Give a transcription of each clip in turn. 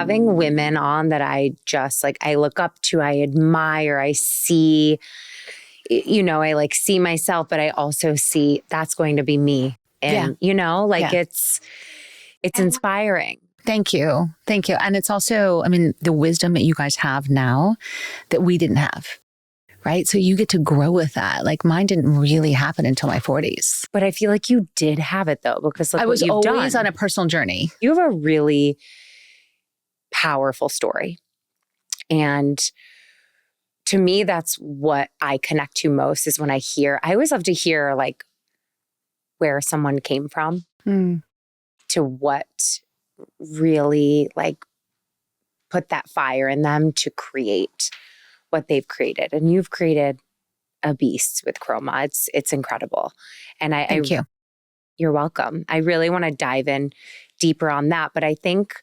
having women on that I just like, I look up to, I admire, I see, I like see myself, but I also see that's going to be me. And, it's inspiring. Thank you. Thank you. And it's also, the wisdom that you guys have now that we didn't have. Right. So you get to grow with that. Like mine didn't really happen until my 40s. But I feel like you did have it though, because look I was what you've always done. on a personal journey. You have a really powerful story. And to me, that's what I connect to most is when I always love to hear like where someone came from to what really like put that fire in them to create what they've created. And you've created a beast with Chroma. It's incredible. And Thank you. You're welcome. I really want to dive in deeper on that. But I think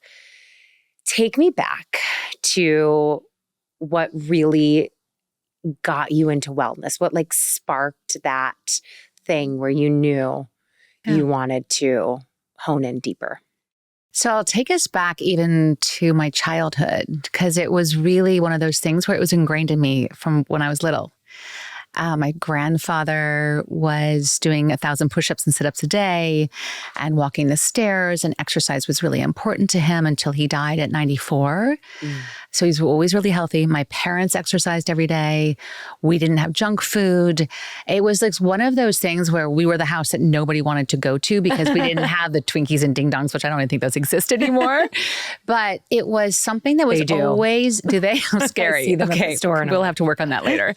take me back to what really got you into wellness. What like sparked that thing where you knew you wanted to hone in deeper? So I'll take us back even to my childhood because it was really one of those things where it was ingrained in me from when I was little. My grandfather was doing 1,000 push-ups and sit-ups a day and walking the stairs, and exercise was really important to him until he died at 94. So he's always really healthy. My parents exercised every day. We didn't have junk food. It was like one of those things where we were the house that nobody wanted to go to because we didn't have the Twinkies and Ding Dongs, which I don't even think those exist anymore. But it was something that was always, do they? Scary. See them at the store we'll have to work on that later.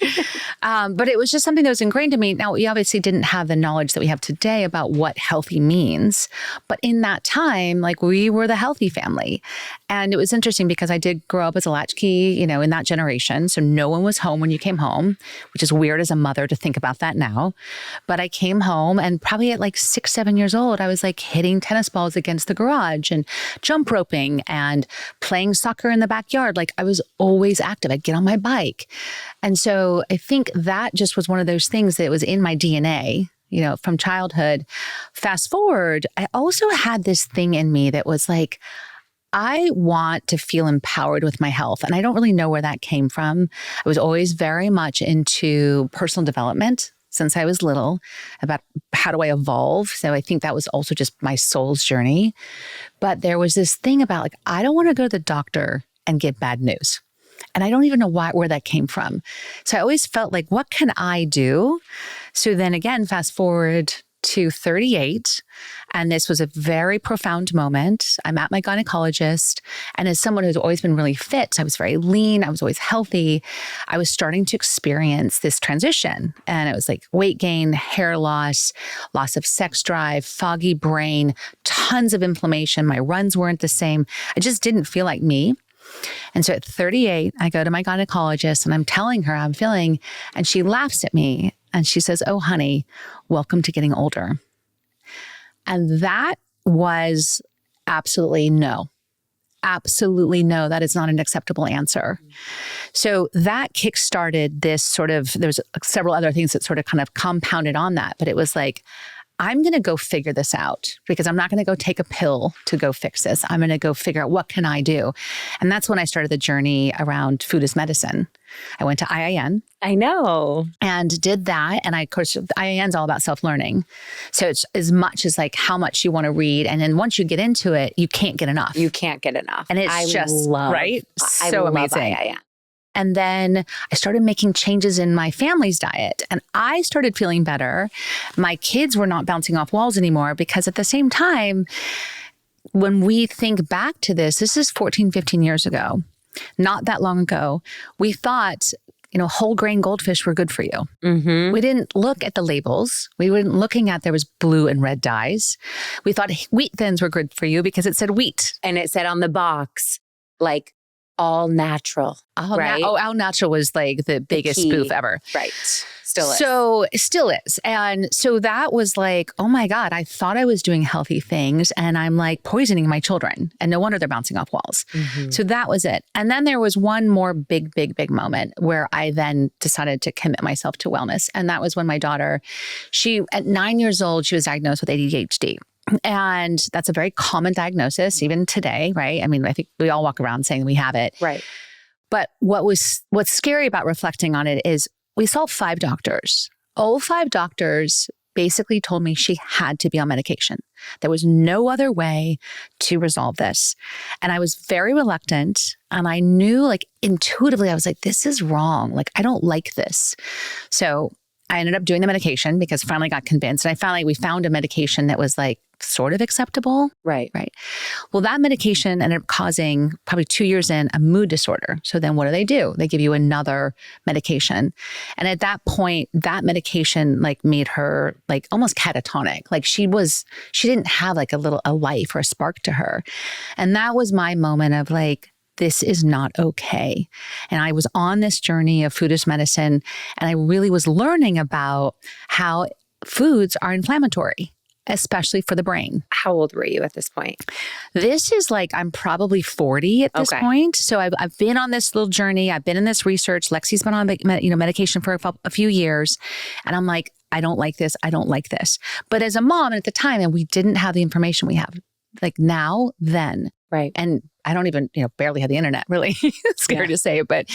But it was just something that was ingrained in me. Now, we obviously didn't have the knowledge that we have today about what healthy means. But in that time, like we were the healthy family. And it was interesting because I did grow up as a latchkey, in that generation. So no one was home when you came home, which is weird as a mother to think about that now. But I came home and probably at like 6, 7 years old, I was like hitting tennis balls against the garage and jump roping and playing soccer in the backyard. Like I was always active. I'd get on my bike. And so I think that just was one of those things that was in my DNA, from childhood. Fast forward, I also had this thing in me that was like, I want to feel empowered with my health. And I don't really know where that came from. I was always very much into personal development since I was little, about how do I evolve. So I think that was also just my soul's journey. But there was this thing about like, I don't want to go to the doctor and get bad news. And I don't even know where that came from. So I always felt like, what can I do? So then again, fast forward to 38. And this was a very profound moment. I'm at my gynecologist. And as someone who's always been really fit, I was very lean, I was always healthy, I was starting to experience this transition. And it was like weight gain, hair loss, loss of sex drive, foggy brain, tons of inflammation. My runs weren't the same. I just didn't feel like me. And so at 38, I go to my gynecologist and I'm telling her how I'm feeling. And she laughs at me and she says, "Oh, honey, welcome to getting older." And that was absolutely no. Absolutely no. That is not an acceptable answer. So that kickstarted this sort of, there's several other things that sort of kind of compounded on that. But it was like, I'm going to go figure this out because I'm not going to go take a pill to go fix this. I'm going to go figure out what can I do. And that's when I started the journey around food as medicine. I went to IIN. I know. And did that. And of course, IIN is all about self-learning. So it's as much as like how much you want to read. And then once you get into it, you can't get enough. You can't get enough. And it's right? So amazing. IIN. And then I started making changes in my family's diet and I started feeling better. My kids were not bouncing off walls anymore because at the same time, when we think back to this is 14, 15 years ago, not that long ago, we thought, whole grain goldfish were good for you. Mm-hmm. We didn't look at the labels. We weren't looking at there was blue and red dyes. We thought wheat thins were good for you because it said wheat. And it said on the box, like, all natural, right? All natural was like the biggest spoof ever. Right. Still is. So it still is. And so that was like, oh my God, I thought I was doing healthy things and I'm like poisoning my children and no wonder they're bouncing off walls. Mm-hmm. So that was it. And then there was one more big moment where I then decided to commit myself to wellness. And that was when my daughter, at 9 years old, she was diagnosed with ADHD. And that's a very common diagnosis even today, right? I mean, I think we all walk around saying we have it. Right. But what's scary about reflecting on it is we saw 5 doctors. All 5 doctors basically told me she had to be on medication. There was no other way to resolve this. And I was very reluctant. And I knew, like, intuitively, I was like, this is wrong. Like, I don't like this. So I ended up doing the medication because I finally got convinced. And we found a medication that was like sort of acceptable. Right. Right. Well, that medication ended up causing, probably 2 years in, a mood disorder. So then what do? They give you another medication. And at that point, that medication like made her like almost catatonic. Like she didn't have like a life or a spark to her. And that was my moment of like, this is not okay. And I was on this journey of food as medicine, and I really was learning about how foods are inflammatory, especially for the brain. How old were you at this point? This is like, I'm probably 40 at this point. So I've been on this little journey. I've been in this research. Lexi's been on medication for a few years. And I'm like, I don't like this. I don't like this. But as a mom at the time, and we didn't have the information we have like now, then. Right. And I don't even, barely have the internet, really. Scary to say, but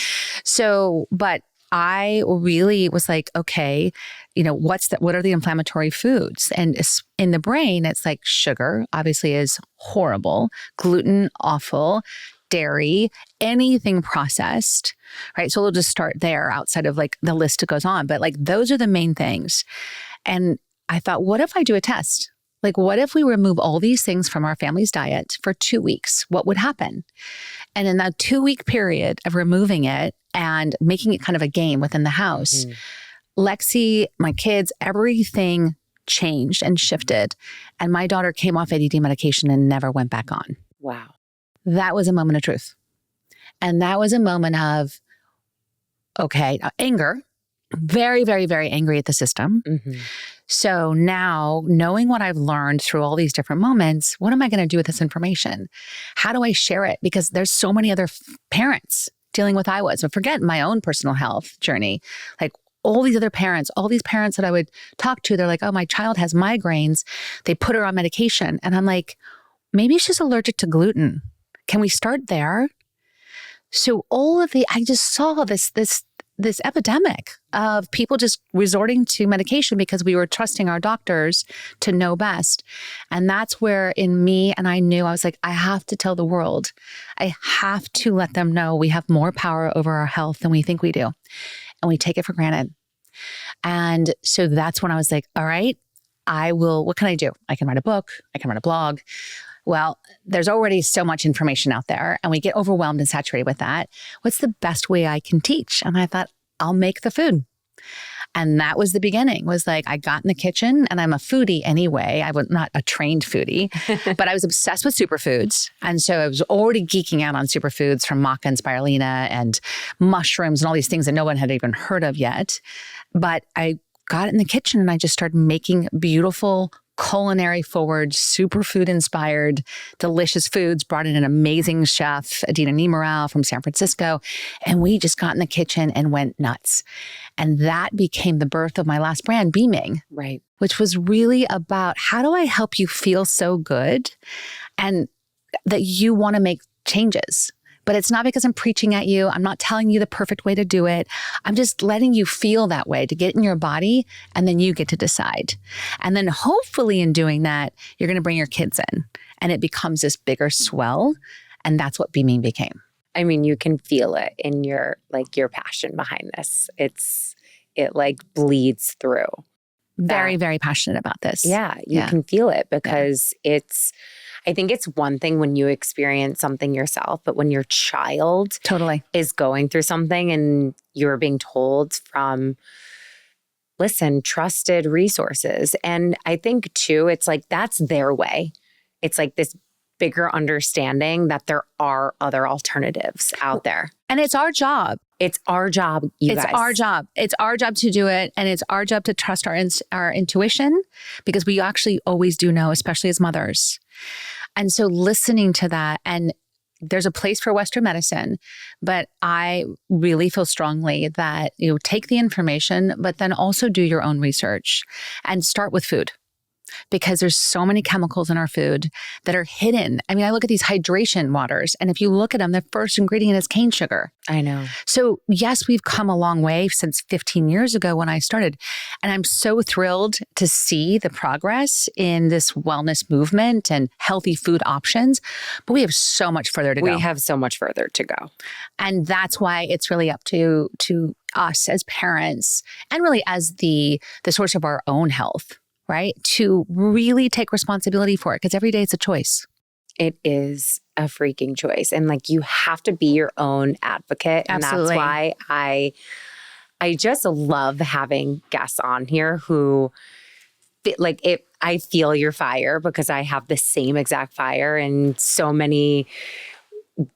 I really was like, okay, what are the inflammatory foods? And in the brain, it's like sugar obviously is horrible, gluten, awful, dairy, anything processed, right? So we'll just start there outside of like the list that goes on. But like, those are the main things. And I thought, what if I do a test? Like, what if we remove all these things from our family's diet for 2 weeks? What would happen? And in that 2-week period of removing it and making it kind of a game within the house, Lexi, my kids, everything changed and shifted. And my daughter came off ADD medication and never went back on. Wow. That was a moment of truth. And that was a moment of, okay, anger, very, very, very angry at the system. Mm-hmm. So now, knowing what I've learned through all these different moments, what am I going to do with this information? How do I share it? Because there's so many other parents dealing with I was. But forget my own personal health journey. Like all these other parents, all these parents that I would talk to, they're like, oh, my child has migraines. They put her on medication. And I'm like, maybe she's allergic to gluten. Can we start there? So I just saw this epidemic of people just resorting to medication because we were trusting our doctors to know best. And that's where in me, and I knew, I was like, I have to tell the world. I have to let them know we have more power over our health than we think we do. And we take it for granted. And so that's when I was like, all right, what can I do? I can write a book. I can write a blog. Well, there's already so much information out there and we get overwhelmed and saturated with that. What's the best way I can teach? And I thought, I'll make the food. And that was the beginning, was like, I got in the kitchen, and I'm a foodie anyway. I was not a trained foodie, but I was obsessed with superfoods. And so I was already geeking out on superfoods from maca and spirulina and mushrooms and all these things that no one had even heard of yet. But I got in the kitchen and I just started making beautiful, culinary forward, superfood inspired, delicious foods, brought in an amazing chef, Adina Niemerow from San Francisco. And we just got in the kitchen and went nuts. And that became the birth of my last brand, Beaming. Right. Which was really about, how do I help you feel so good and that you want to make changes? But it's not because I'm preaching at you. I'm not telling you the perfect way to do it. I'm just letting you feel that way, to get in your body, and then you get to decide. And then hopefully in doing that, you're going to bring your kids in and it becomes this bigger swell. And that's what Beaming became. I mean, you can feel it in your passion behind this. It like bleeds through. Very, very passionate about this. Yeah, you can feel it because I think it's one thing when you experience something yourself, but when your child is going through something and you're being told from, trusted resources. And I think too, it's like, that's their way. It's like this bigger understanding that there are other alternatives out there. And it's our job. It's our job, you guys. It's our job. It's our job to do it. And it's our job to trust our intuition, because we actually always do know, especially as mothers. And so listening to that, and there's a place for Western medicine, but I really feel strongly that take the information, but then also do your own research and start with food. because there's so many chemicals in our food that are hidden. I mean, I look at these hydration waters, and if you look at them, the first ingredient is cane sugar. I know. So yes, we've come a long way since 15 years ago when I started. And I'm so thrilled to see the progress in this wellness movement and healthy food options. But we have so much further to go. We have so much further to go. And that's why it's really up to us as parents and really as the source of our own health, right? To really take responsibility for it, because every day it's a choice. It is a freaking choice. And like, you have to be your own advocate. And Absolutely. that's why I just love having guests on here who I feel your fire, because I have the same exact fire in so many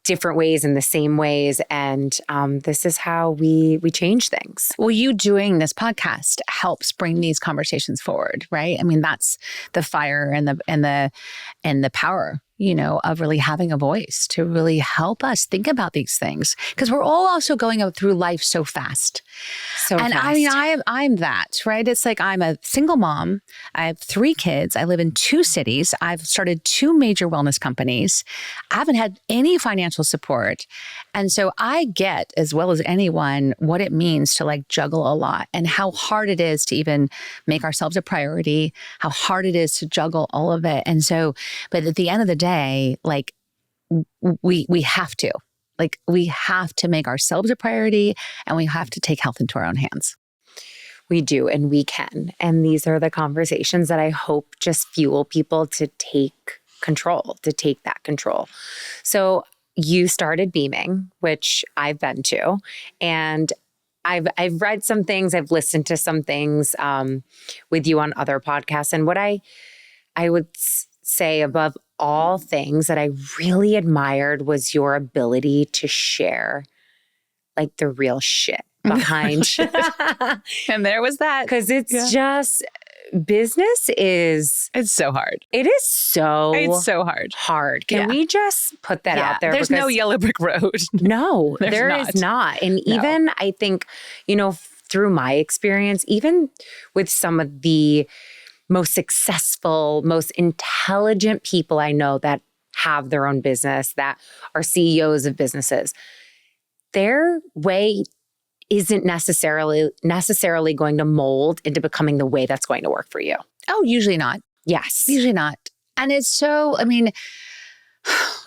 different ways, in the same ways. And this is how we change things. Well, you doing this podcast helps bring these conversations forward, right? I mean, that's the fire and the power, of really having a voice to really help us think about these things, because we're all also going out through life so fast. And I mean, I'm that, right? It's like, I'm a single mom. I have 3 kids. I live in 2 cities. I've started 2 major wellness companies. I haven't had any financial support. And so I get, as well as anyone, what it means to like juggle a lot, and how hard it is to even make ourselves a priority, how hard it is to juggle all of it. And so, but at the end of the day, like we have to. Like, we have to make ourselves a priority, and we have to take health into our own hands. We do, and we can. And these are the conversations that I hope just fuel people to take that control. So you started Beaming, which I've been to, and I've read some things, I've listened to some things with you on other podcasts. And what I would say above all things that I really admired was your ability to share like the real shit behind. And there was that. Because it's just, business is... It's so hard. It's so hard. hard. Can we just put that out there? There's no yellow brick road. No, there is not. And even I think, through my experience, even with some of the most successful, most intelligent people I know that have their own business, that are CEOs of businesses, their way isn't necessarily going to mold into becoming the way that's going to work for you. Oh, usually not. Yes. Usually not. And it's so, I mean,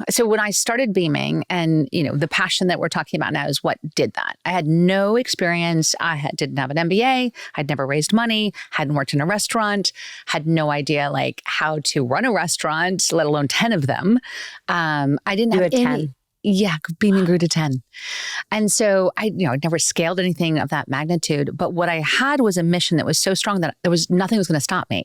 so when I started Beaming, and the passion that we're talking about now is what did that. I had no experience. Didn't have an MBA. I'd never raised money, hadn't worked in a restaurant, had no idea like how to run a restaurant, let alone 10 of them. I didn't have any. 10. Yeah, Beaming grew to 10. And so I'd never scaled anything of that magnitude. But what I had was a mission that was so strong that nothing was going to stop me,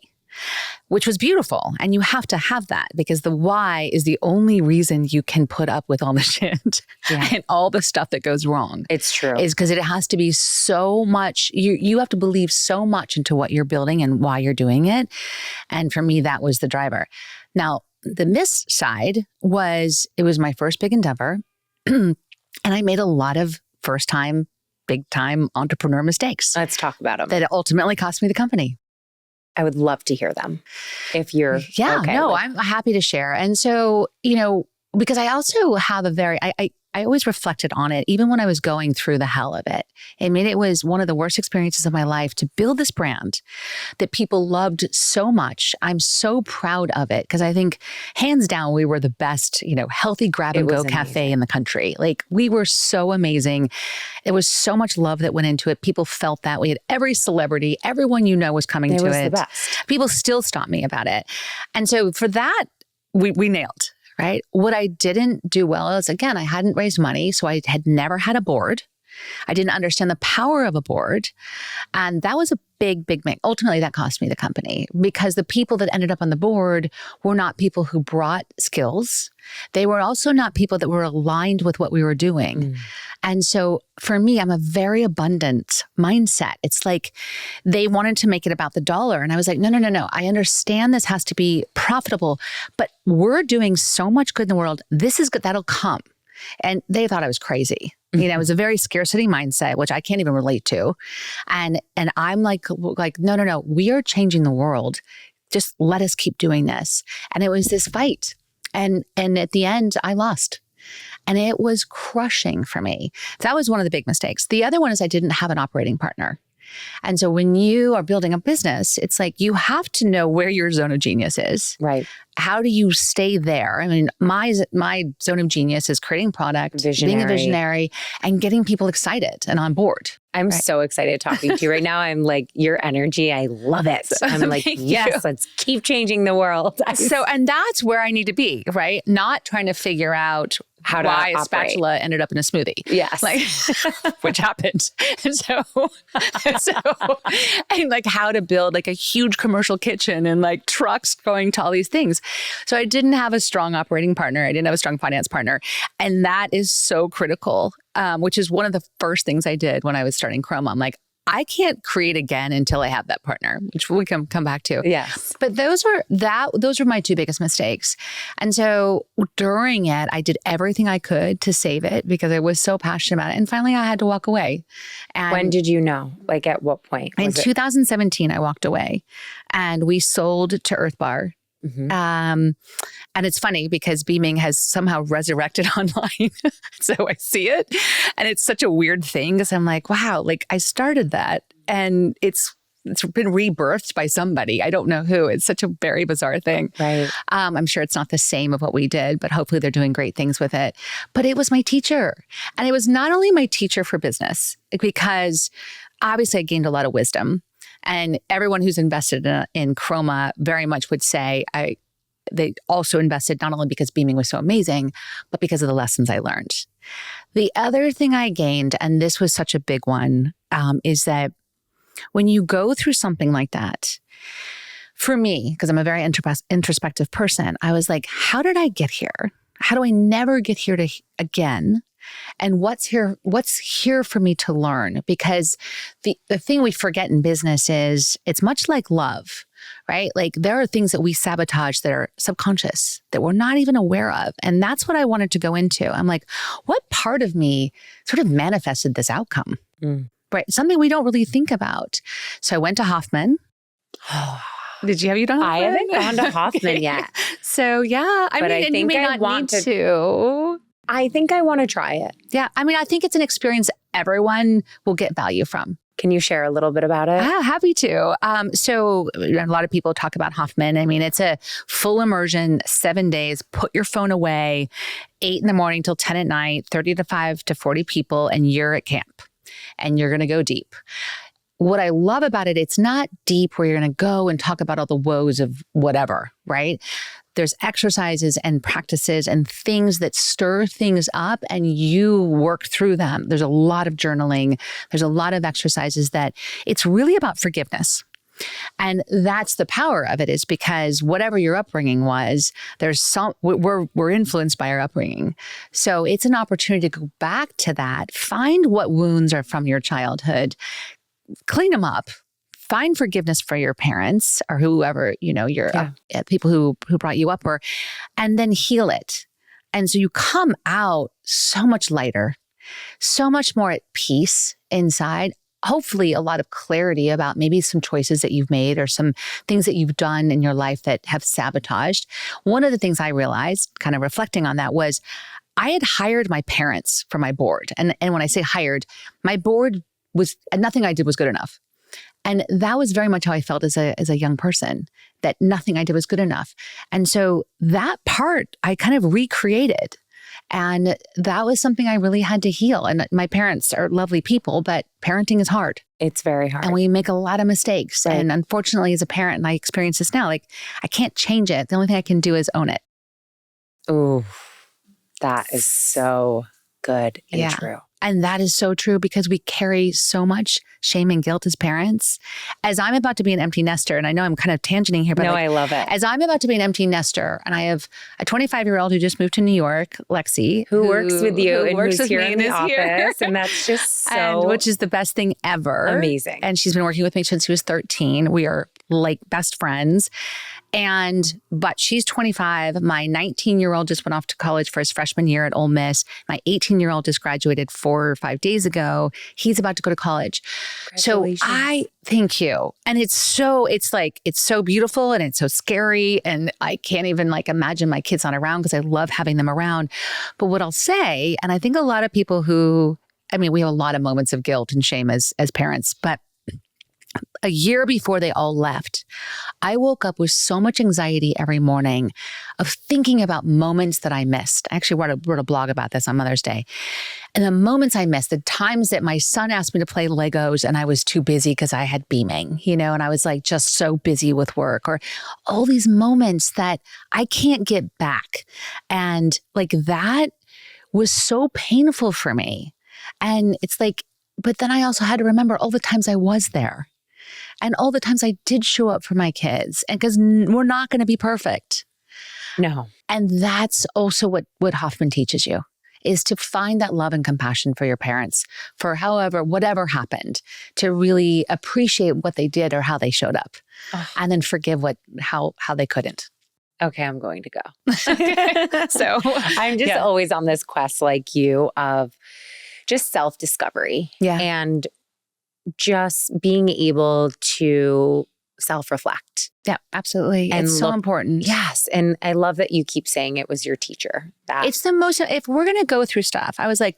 which was beautiful. And you have to have that, because the why is the only reason you can put up with all the shit and all the stuff that goes wrong. It's true. Is because it has to be so much, you have to believe so much into what you're building and why you're doing it. And for me, that was the driver. Now, the miss side was, it was my first big endeavor. And I made a lot of first-time, big-time entrepreneur mistakes. Let's talk about them. That ultimately cost me the company. I would love to hear them if you're okay. No, I'm happy to share. And so, because I also have I always reflected on it, even when I was going through the hell of it. I mean, it was one of the worst experiences of my life to build this brand that people loved so much. I'm so proud of it, because I think hands down, we were the best, healthy grab and go cafe in the country. Like, we were so amazing. There was so much love that went into it. People felt that. We had every celebrity, everyone was coming to it. It was the best. People still stop me about it. And so for that, we nailed. Right. What I didn't do well is, again, I hadn't raised money. So I had never had a board. I didn't understand the power of a board. And that was a big mistake. Ultimately, that cost me the company, because the people that ended up on the board were not people who brought skills. They were also not people that were aligned with what we were doing. And so for me, I'm a very abundant mindset. It's like they wanted to make it about the dollar. And I was like, no. I understand this has to be profitable, but we're doing so much good in the world. This is good. That'll come. And they thought I was crazy. It was a very scarcity mindset, which I can't even relate to. And I'm like, no. We are changing the world. Just let us keep doing this. And it was this fight. And at the end, I lost. And it was crushing for me. That was one of the big mistakes. The other one is I didn't have an operating partner. And so when you are building a business, it's like you have to know where your zone of genius is. Right. How do you stay there? I mean, my zone of genius is creating product, being a visionary, and getting people excited and on board. I'm so excited talking to you right now. I'm like, your energy, I love it. I'm like, yes, let's keep changing the world. And that's where I need to be, right? Not trying to figure out why a spatula ended up in a smoothie. Yes. Like, which happened. And like how to build like a huge commercial kitchen and like trucks going to all these things. So I didn't have a strong operating partner. I didn't have a strong finance partner. And that is so critical, which is one of the first things I did when I was starting Chroma. I'm like, I can't create again until I have that partner, which we can come back to. Yes. But those were my two biggest mistakes. And so during it, I did everything I could to save it because I was so passionate about it. And finally I had to walk away. And when did you know? Like at what point? In 2017, I walked away and we sold to Earth Bar. Mm-hmm. And it's funny because Beaming has somehow resurrected online. So I see it. And it's such a weird thing because I'm like, wow, like I started that and it's been rebirthed by somebody. I don't know who. It's such a very bizarre thing. Right. I'm sure it's not the same of what we did, but hopefully they're doing great things with it. But it was my teacher. And it was not only my teacher for business, because obviously I gained a lot of wisdom. And everyone who's invested in Chroma very much would say they also invested not only because Beaming was so amazing, but because of the lessons I learned. The other thing I gained, and this was such a big one, is that when you go through something like that, for me, because I'm a very introspective person, I was like, how did I get here? How do I never get here again? And what's here for me to learn? Because the thing we forget in business is it's much like love, right? Like there are things that we sabotage that are subconscious that we're not even aware of. And that's what I wanted to go into. I'm like, what part of me sort of manifested this outcome? Right? Something we don't really think about. So I went to Hoffman. Have you done Hoffman? I haven't gone to Hoffman yet. So yeah, I mean, you may not need to. I think I want to try it. Yeah. I mean, I think it's an experience everyone will get value from. Can you share a little bit about it? Happy to. So a lot of people talk about Hoffman. I mean, it's a full immersion, 7 days, put your phone away, 8 a.m. till 10 p.m, 35 to 40 people, and you're at camp and you're going to go deep. What I love about it, it's not deep where you're going to go and talk about all the woes of whatever, right? There's exercises and practices and things that stir things up and you work through them. There's a lot of journaling. There's a lot of exercises that it's really about forgiveness. And that's the power of it, is because whatever your upbringing was, we're influenced by our upbringing. So it's an opportunity to go back to that, find what wounds are from your childhood, clean them up. Find forgiveness for your parents or whoever, your people who brought you up, and then heal it. And so you come out so much lighter, so much more at peace inside. Hopefully a lot of clarity about maybe some choices that you've made or some things that you've done in your life that have sabotaged. One of the things I realized, kind of reflecting on that, was I had hired my parents for my board. And when I say hired, my board was, nothing I did was good enough. And that was very much how I felt as a young person, that nothing I did was good enough. And so that part I kind of recreated. And that was something I really had to heal. And my parents are lovely people, but parenting is hard. It's very hard. And we make a lot of mistakes. Right. And unfortunately, as a parent, and I experience this now, like I can't change it. The only thing I can do is own it. Ooh, that is so good and true. And that is so true because we carry so much shame and guilt as parents. As I'm about to be an empty nester, and I know I'm kind of tangenting here, but no, I love it. As I'm about to be an empty nester, and I have a 25-year-old who just moved to New York, Lexi, who works with you and who's here in the office, and that's just which is the best thing ever. Amazing. And she's been working with me since she was 13. We are like best friends. But she's 25. My 19-year-old just went off to college for his freshman year at Ole Miss. My 18-year-old just graduated 4 or 5 days ago. He's about to go to college. So I thank you. And it's so beautiful and it's so scary. And I can't even imagine my kids not around because I love having them around. But what I'll say, and I think a lot of people we have a lot of moments of guilt and shame as parents, but a year before they all left, I woke up with so much anxiety every morning of thinking about moments that I missed. I actually wrote a blog about this on Mother's Day. And the moments I missed, the times that my son asked me to play Legos and I was too busy because I had beaming, and I was just so busy with work, or all these moments that I can't get back. And that was so painful for me. And it's but then I also had to remember all the times I was there. And all the times I did show up for my kids, and because we're not going to be perfect. No. And that's also what Hoffman teaches you, is to find that love and compassion for your parents, for whatever happened, to really appreciate what they did or how they showed up, and then forgive how they couldn't. Okay, I'm going to go. So I'm just always on this quest like you of just self-discovery. Yeah. And just being able to self-reflect. Yeah, absolutely. And it's so important. Yes. And I love that you keep saying it was your teacher. It's the most, if we're going to go through stuff, I was like,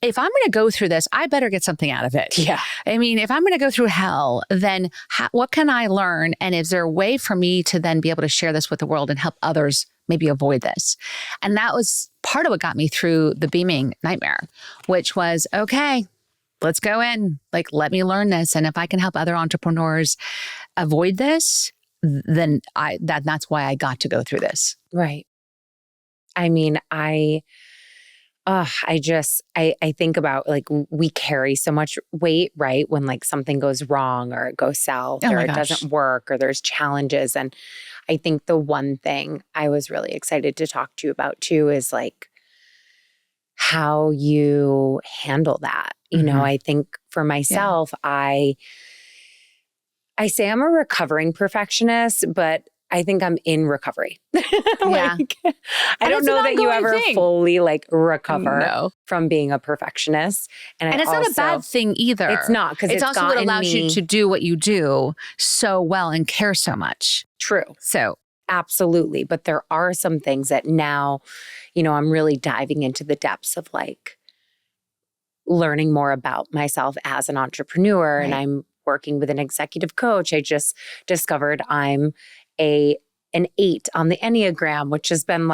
if I'm going to go through this, I better get something out of it. Yeah. I mean, if I'm going to go through hell, then what can I learn? And is there a way for me to then be able to share this with the world and help others maybe avoid this? And that was part of what got me through the beaming nightmare, which was, okay, let's go in. Let me learn this. And if I can help other entrepreneurs avoid this, then that's why I got to go through this. Right. I mean, I think about we carry so much weight, right? When something goes wrong or it goes south or it doesn't work or there's challenges. And I think the one thing I was really excited to talk to you about too is how you handle that. I think for myself, I say I'm a recovering perfectionist, but I think I'm in recovery. I don't know that you ever fully recover from being a perfectionist. And it's not a bad thing either. It's not, because it's also what allows you to do what you do so well and care so much. True. So absolutely. But there are some things that now, I'm really diving into the depths of learning more about myself as an entrepreneur. Right. And I'm working with an executive coach. I just discovered I'm an 8 on the Enneagram, which has been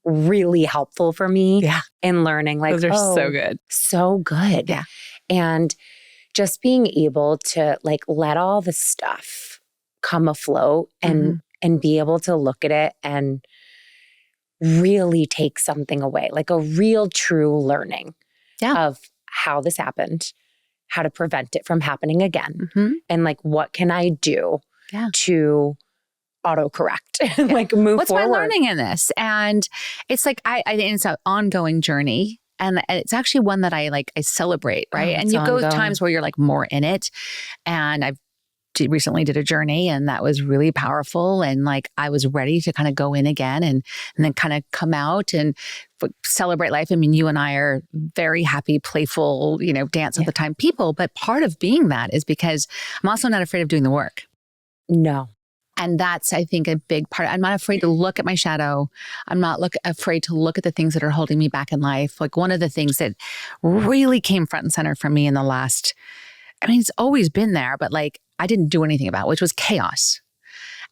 really helpful for me in learning. Those are so good. So good. Yeah. And just being able to let all the stuff come afloat and be able to look at it and really take something away, a real true learning of how this happened, how to prevent it from happening again. And what can I do to autocorrect and move forward. What's my learning in this? And it's I think it's an ongoing journey. And it's actually one that I celebrate, right? And you go times where you're more in it. And I've recently did a journey, and that was really powerful. And I was ready to kind of go in again and then kind of come out and celebrate life. I mean, you and I are very happy, playful, dance all the time people. But part of being that is because I'm also not afraid of doing the work. No. And that's, I think, a big part. I'm not afraid to look at my shadow. I'm not afraid to look at the things that are holding me back in life. One of the things that really came front and center for me in the last, it's always been there, but I didn't do anything about, which was chaos.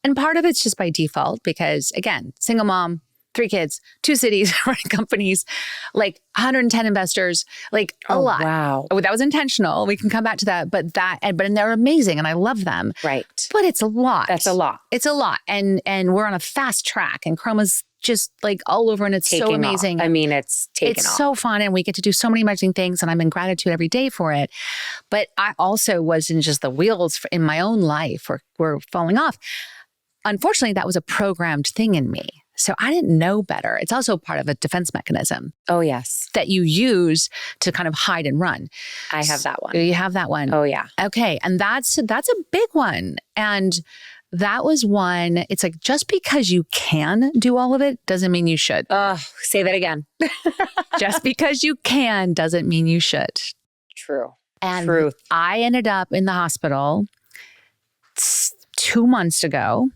And part of it's just by default because, again, single mom, 3 kids, 2 cities, running companies, 110 investors, a lot. Wow. Oh, that was intentional. We can come back to that. But they're amazing and I love them. Right. But it's a lot. That's a lot. It's a lot. And we're on a fast track and Chroma's just all over and it's so amazing. Off. It's taken off. It's so fun and we get to do so many amazing things and I'm in gratitude every day for it. But I also was in just the wheels in my own life were falling off. Unfortunately, that was a programmed thing in me. So I didn't know better. It's also part of a defense mechanism. Oh, yes. That you use to kind of hide and run. I have that one. You have that one. Oh, yeah. Okay. And that's a big one. And that was one. It's like, just because you can do all of it doesn't mean you should. Say that again. Just because you can doesn't mean you should. True. And Truth. I ended up in the hospital 2 months ago.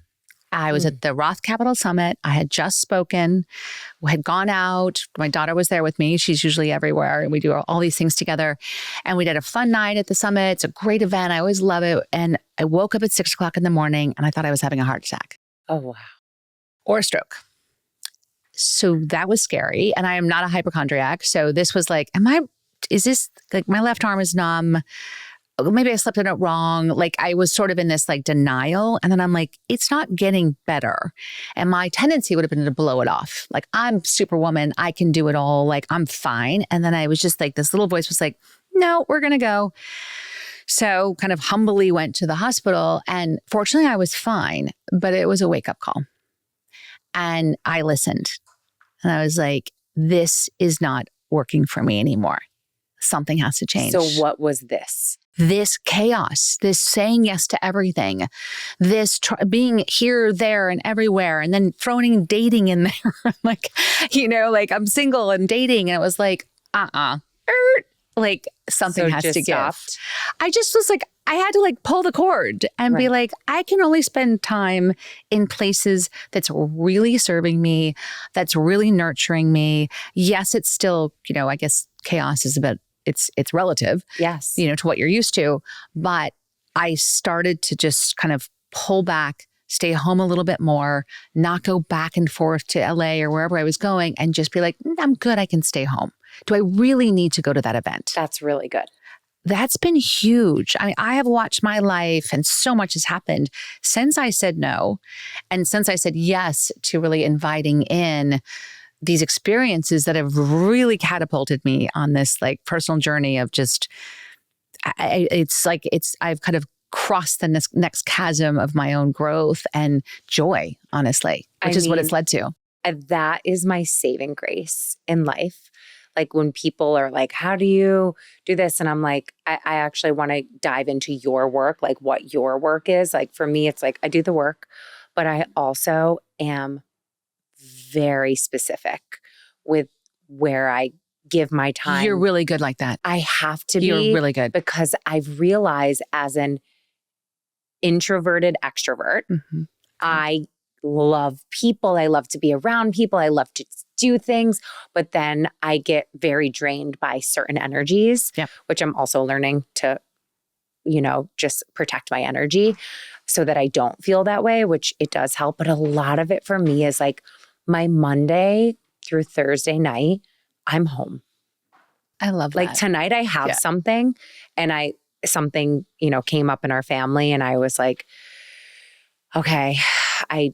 I was at the Roth Capital Summit. I had just spoken. We had gone out. My daughter was there with me. She's usually everywhere. We do all these things together. And we did a fun night at the summit. It's a great event. I always love it. And I woke up at 6 o'clock in the morning and I thought I was having a heart attack. Oh, wow. Or a stroke. So that was scary. And I am not a hypochondriac. So this was like, is this like my left arm is numb? Maybe I slept on it wrong. Like I was sort of in this like denial. And then I'm like, it's not getting better. And my tendency would have been to blow it off. Like, I'm Superwoman. I can do it all. Like, I'm fine. And then I was just like, this little voice was like, no, we're going to go. So kind of humbly went to the hospital. And fortunately, I was fine. But it was a wake up call. And I listened. And I was like, this is not working for me anymore. Something has to change. So what was this? This chaos, this saying yes to everything, this being here, there, and everywhere, and then throwing dating in there. Like, like I'm single and dating. And it was like, like something has to give. Stopped. I just was like, I had to like pull the cord and be like, I can only spend time in places that's really serving me, that's really nurturing me. Yes, it's still, I guess chaos is about, it's relative, yes, to what you're used to. But I started to just kind of pull back, stay home a little bit more, not go back and forth to LA or wherever I was going, and just be like, I'm good. I can stay home. Do I really need to go to that event? That's really good. That's been huge. I mean, I have watched my life and so much has happened since I said no. And since I said yes to really inviting in these experiences that have really catapulted me on this like personal journey of just, I've kind of crossed the next chasm of my own growth and joy, honestly, which is what it's led to. That is my saving grace in life. Like when people are like, how do you do this? And I'm like, I actually want to dive into your work, like what your work is. Like for me, it's like I do the work, but I also am very specific with where I give my time. You're really good like that. I have to be. You're really good. Because I've realized as an introverted extrovert, I love people. I love to be around people. I love to do things, but then I get very drained by certain energies, which I'm also learning to, just protect my energy so that I don't feel that way, which it does help. But a lot of it for me is like my Monday through Thursday night, I'm home. I love that. Like tonight I have something and something came up in our family and I was like, okay, I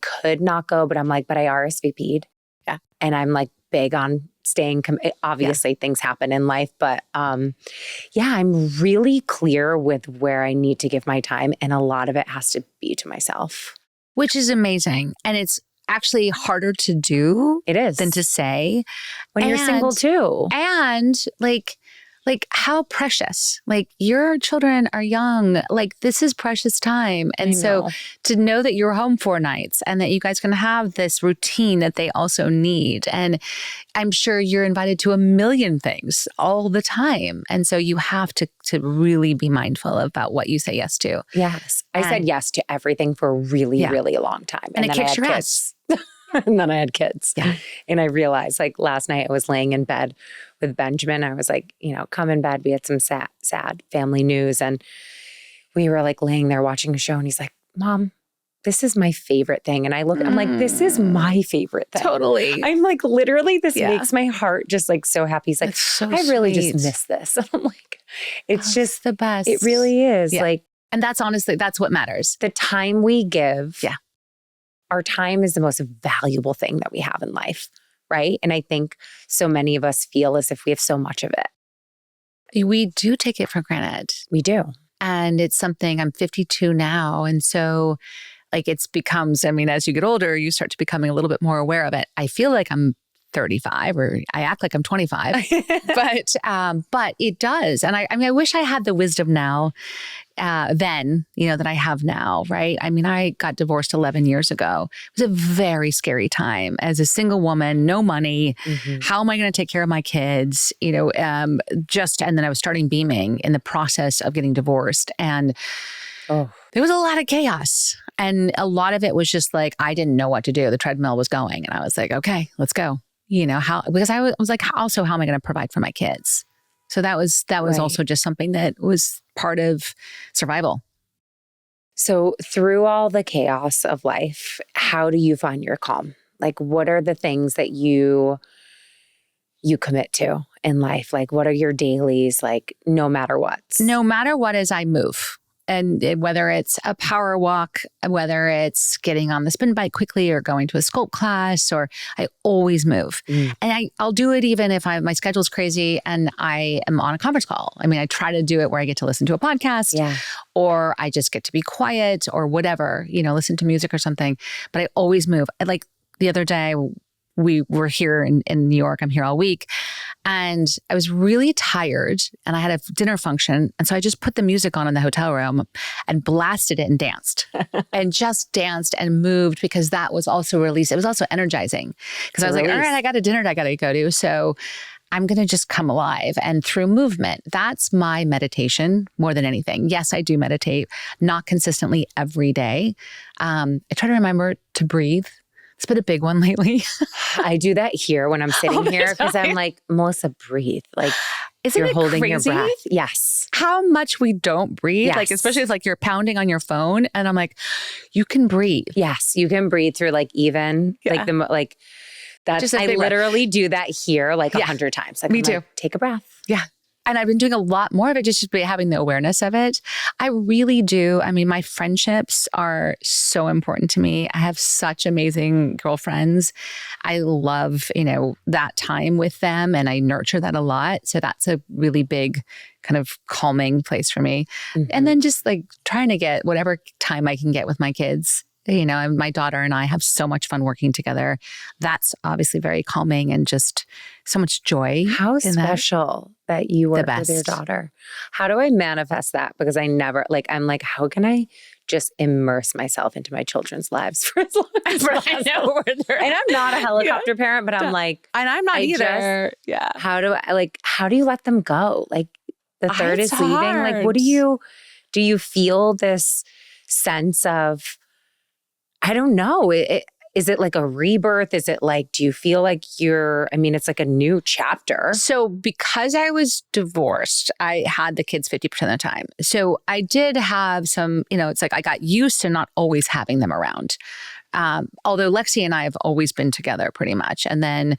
could not go, but I'm like, but I RSVP'd. Yeah. And I'm like big on staying, obviously things happen in life, but I'm really clear with where I need to give my time. And a lot of it has to be to myself. Which is amazing. And it's actually harder to do. It is. Than to say. When you're single too. And like how precious, like your children are young, like this is precious time. And so to know that you're home 4 nights and that you guys can have this routine that they also need. And I'm sure you're invited to a million things all the time. And so you have to really be mindful about what you say yes to. Yes. I said yes to everything for a really, really long time. And it kicks your ass. And then I had kids. Yeah. And I realized like last night I was laying in bed with Benjamin. I was like, come in bed. We had some sad family news. And we were like laying there watching a show. And he's like, Mom, this is my favorite thing. And I look, I'm like, this is my favorite thing. Totally. I'm like, literally, this makes my heart just like so happy. He's like, so I really sweet. just miss this. And I'm like, it's just the best. It really is. Yeah. Like, and that's honestly, that's what matters. The time we give. Yeah. Our time is the most valuable thing that we have in life, right? And I think so many of us feel as if we have so much of it. We do take it for granted. We do. And it's something, I'm 52 now. And so like as you get older, you start to becoming a little bit more aware of it. I feel like I'm 35, or I act like I'm 25, but it does. And I mean, I wish I had the wisdom now, then, that I have now, right? I mean, I got divorced 11 years ago. It was a very scary time as a single woman, no money. How am I going to take care of my kids? And then I was starting Beaming in the process of getting divorced. And there was a lot of chaos. And a lot of it was just like, I didn't know what to do. The treadmill was going. And I was like, okay, let's go. Because I was like, also, how am I going to provide for my kids? So that was Right. also just something that was part of survival. So through all the chaos of life, how do you find your calm? Like, what are the things that you commit to in life? Like, what are your dailies? Like, no matter what? No matter what, as I move. And whether it's a power walk, whether it's getting on the spin bike quickly or going to a sculpt class, or I always move. And I'll do it even if my schedule's crazy and I am on a conference call. I mean, I try to do it where I get to listen to a podcast or I just get to be quiet or whatever, listen to music or something. But I always move. Like the other day, we were here in New York. I'm here all week. And I was really tired and I had a dinner function. And so I just put the music on in the hotel room and blasted it and danced and just danced and moved, because that was also release. It was also energizing, because I was like, all right, I got a dinner that I got to go to. So I'm going to just come alive. And through movement, that's my meditation more than anything. Yes, I do meditate, not consistently every day. I try to remember to breathe. It's been a big one lately. I do that here when I'm sitting here, because I'm like, Melissa, breathe. Like, isn't you're it holding crazy? your breath. Yes. How much we don't breathe. Yes. Like, especially if like you're pounding on your phone and I'm like, you can breathe. Yes. You can breathe through like that's, Just a I big breath. literally do that here like 100 times. Like, Me I'm too. like, take a breath. Yeah. And I've been doing a lot more of it, just by having the awareness of it. I really do. I mean, my friendships are so important to me. I have such amazing girlfriends. I love, that time with them, and I nurture that a lot. So that's a really big kind of calming place for me. And then just like trying to get whatever time I can get with my kids. And my daughter and I have so much fun working together. That's obviously very calming and just so much joy. How in special that you work with your best. daughter. How do I manifest that? Because I never, I'm like, how can I just immerse myself into my children's lives for as long as possible? I know where they're And I'm not a helicopter parent, but I'm like, and I'm not either. how do you let them go? Like, the third It's is leaving. Like, hard. do you feel this sense of, I don't know. Is it like a rebirth? Is it like, do you feel like it's like a new chapter? So because I was divorced, I had the kids 50% of the time. So I did have some, it's like I got used to not always having them around. Although Lexi and I have always been together pretty much. And then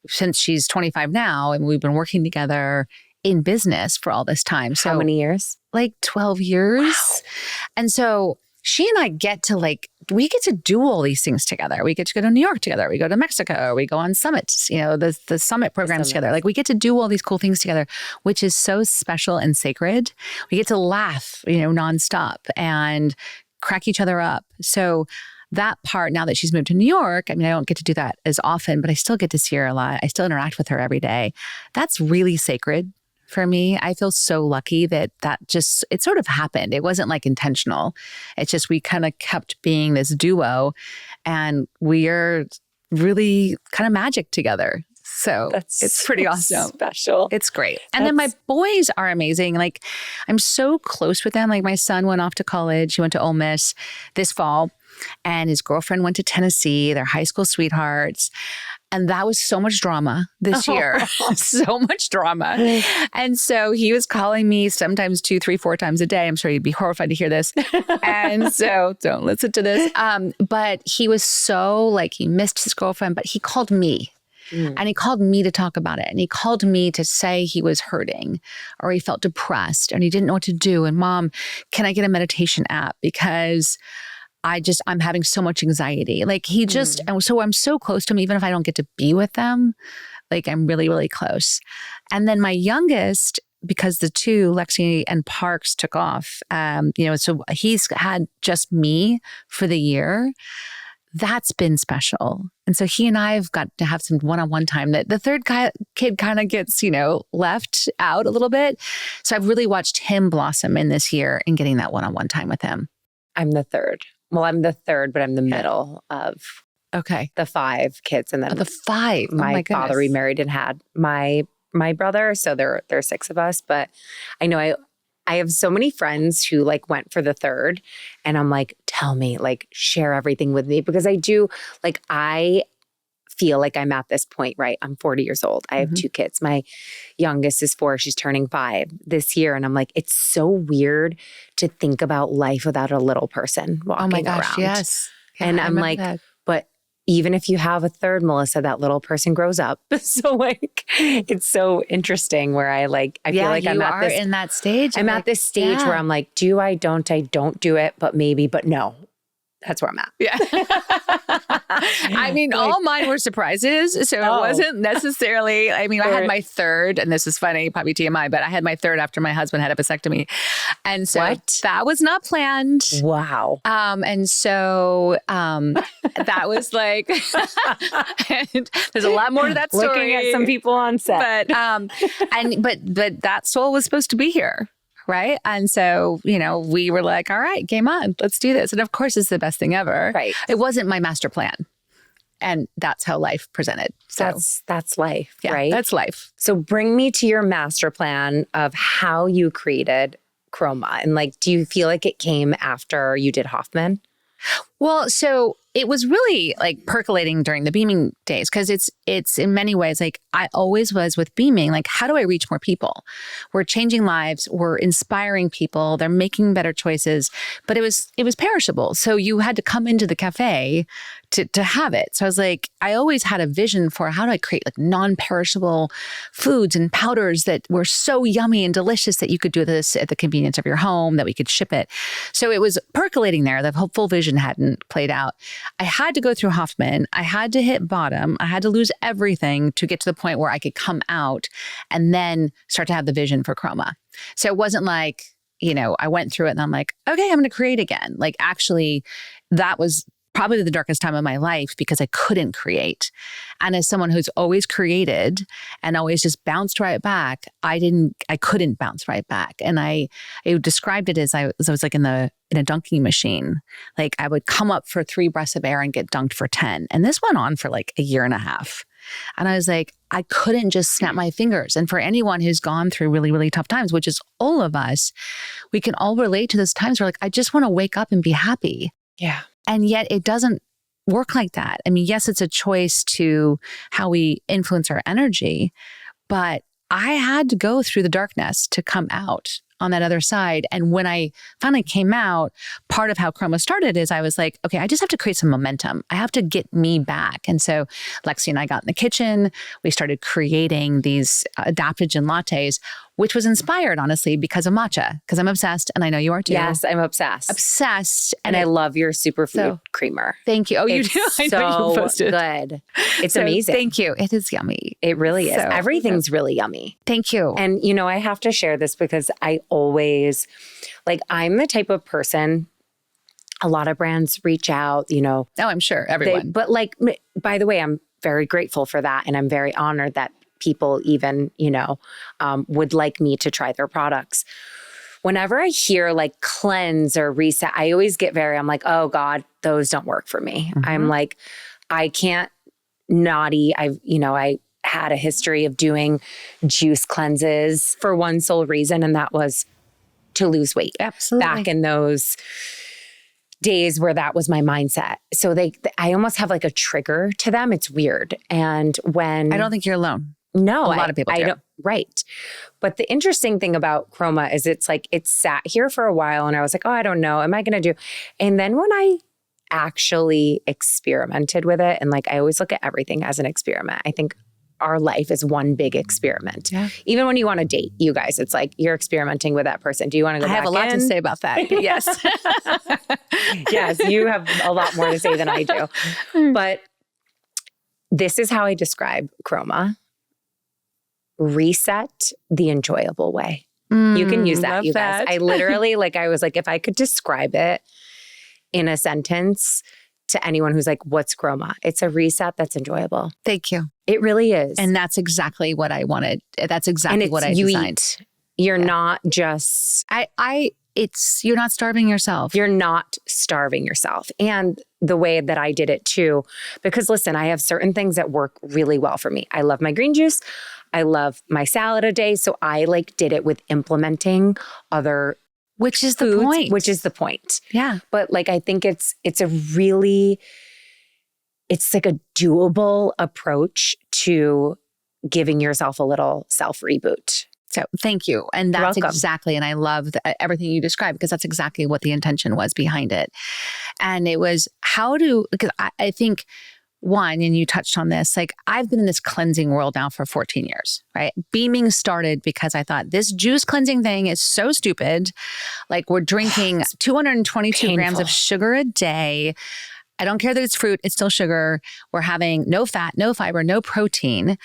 since she's 25 now, and we've been working together in business for all this time. So how many years? Like 12 years. Wow. And so she and I we get to do all these things together. We get to go to New York together. We go to Mexico. We go on summits, the summit programs together. Like, we get to do all these cool things together, which is so special and sacred. We get to laugh, nonstop and crack each other up. So that part, now that she's moved to New York, I don't get to do that as often, but I still get to see her a lot. I still interact with her every day. That's really sacred for me. I feel so lucky that it sort of happened. It wasn't like intentional. It's just, we kind of kept being this duo, and we are really kind of magic together. So it's pretty awesome. Special. It's great. And then my boys are amazing. Like, I'm so close with them. Like, my son went off to college. He went to Ole Miss this fall, and his girlfriend went to Tennessee. They're high school sweethearts. And that was so much drama this year. So much drama. And so he was calling me sometimes 2, 3, 4 times a day. I'm sure you'd be horrified to hear this. And so don't listen to this. But he was so he missed his girlfriend, but he called me. And he called me to talk about it. And he called me to say he was hurting, or he felt depressed and he didn't know what to do. And, Mom, can I get a meditation app? Because I'm having so much anxiety. Like, he just, and so I'm so close to him, even if I don't get to be with them, I'm really, really close. And then my youngest, because the two, Lexi and Parks, took off, so he's had just me for the year. that's been special. And so he and I have got to have some one-on-one time that the third kid kind of gets, left out a little bit. So I've really watched him blossom in this year and getting that one-on-one time with him. I'm the third. Well, I'm the third, but I'm the middle of the 5 kids. And then the 5. My father remarried and had my brother. So there are 6 of us. But I know I have so many friends who went for the third, and I'm like, tell me, share everything with me, because I do, I feel like I'm at this point, right? I'm 40 years old. I have 2 kids. My youngest is 4. She's turning 5 this year. And I'm like, it's so weird to think about life without a little person walking around. Yes. Yeah, and I'm like, but even if you have a third, Melissa, that little person grows up. So it's so interesting where I feel like I'm at this in that stage. I'm at this stage where I'm like, do I don't do it, but maybe, but no. That's where I'm at. Yeah. I mean, all mine were surprises. So it wasn't necessarily, I had my third, and this is funny, probably TMI, but I had my third after my husband had a vasectomy. And so that was not planned. Wow. And so that was and there's a lot more to that story. Looking at some people on set. But that soul was supposed to be here. Right. And so, we were like, all right, game on, let's do this. And of course, it's the best thing ever. Right. It wasn't my master plan. And that's how life presented. So that's life, right? That's life. So bring me to your master plan of how you created Chroma. And do you feel like it came after you did Hoffman? Well, so it was really percolating during the beaming days, because it's in many ways I always was with beaming. How do I reach more people? We're changing lives. We're inspiring people. They're making better choices. But it was perishable. So you had to come into the cafe to have it. So I was like, I always had a vision for how do I create non-perishable foods and powders that were so yummy and delicious that you could do this at the convenience of your home, that we could ship it. So it was percolating there. The full vision hadn't played out. I had to go through Hoffman. I had to hit bottom. I had to lose everything to get to the point where I could come out and then start to have the vision for Chroma. So it wasn't I went through it and I'm like, okay, I'm going to create again. Actually, that was probably the darkest time of my life because I couldn't create. And as someone who's always created and always just bounced right back, I couldn't bounce right back. And I described it as I was in a dunking machine. I would come up for 3 breaths of air and get dunked for 10. And this went on for a year and a half. And I was like, I couldn't just snap my fingers. And for anyone who's gone through really, really tough times, which is all of us, we can all relate to those times where I just want to wake up and be happy. Yeah. And yet it doesn't work like that. Yes, it's a choice to how we influence our energy, but I had to go through the darkness to come out on that other side. And when I finally came out, part of how Chroma started is I was like, okay, I just have to create some momentum. I have to get me back. And so Lexi and I got in the kitchen. We started creating these adaptogen lattes, which was inspired, honestly, because of matcha, because I'm obsessed. And I know you are too. Yes, I'm obsessed. Obsessed. And I love your superfood creamer. Thank you. Oh, you do? I know you posted. Good. It's amazing. Thank you. It is yummy. It really is. Everything's really yummy. Thank you. And, I have to share this because I always, I'm the type of person, a lot of brands reach out, Oh, I'm sure. Everyone. But by the way, I'm very grateful for that. And I'm very honored that people even, would like me to try their products. Whenever I hear cleanse or reset, I always get I'm like, oh God, those don't work for me. Mm-hmm. I'm like, I can't not eat. I had a history of doing juice cleanses for one sole reason, and that was to lose weight. Absolutely. Back in those days where that was my mindset. So I almost have a trigger to them. It's weird. And when I don't think you're alone. No, a lot of people do. I don't. Right. But the interesting thing about Chroma is it's sat here for a while and I was like, oh, I don't know. Am I going to do? And then when I actually experimented with it, and I always look at everything as an experiment. I think our life is one big experiment. Yeah. Even when you want to date, you guys, it's you're experimenting with that person. Do you want to go back in? I have a lot to say about that. Yes. Yes, you have a lot more to say than I do. But this is how I describe Chroma. Reset the enjoyable way. You can use that, you guys. I literally, I was like, if I could describe it in a sentence, to anyone who's like, what's Chroma? It's a reset that's enjoyable. Thank you. It really is. And that's exactly what I wanted. That's exactly what I designed. You're not just... You're not starving yourself. You're not starving yourself. And the way that I did it too, because listen, I have certain things that work really well for me. I love my green juice. I love my salad a day. So I did it with implementing other Which is foods, the point. Which is the point. Yeah. But I think it's a doable approach to giving yourself a little self reboot. So thank you. And that's exactly, and I love everything you described because that's exactly what the intention was behind it. And it was because I think one, and you touched on this, I've been in this cleansing world now for 14 years, right? Beaming started because I thought this juice cleansing thing is so stupid. We're drinking 222 grams of sugar a day. I don't care that it's fruit, it's still sugar. We're having no fat, no fiber, no protein.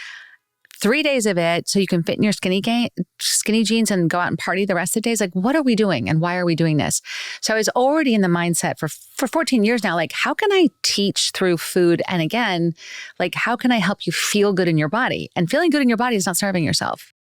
3 days of it so you can fit in your skinny jeans and go out and party the rest of the days. What are we doing and why are we doing this? So I was already in the mindset for 14 years now, how can I teach through food? And again, how can I help you feel good in your body? And feeling good in your body is not starving yourself.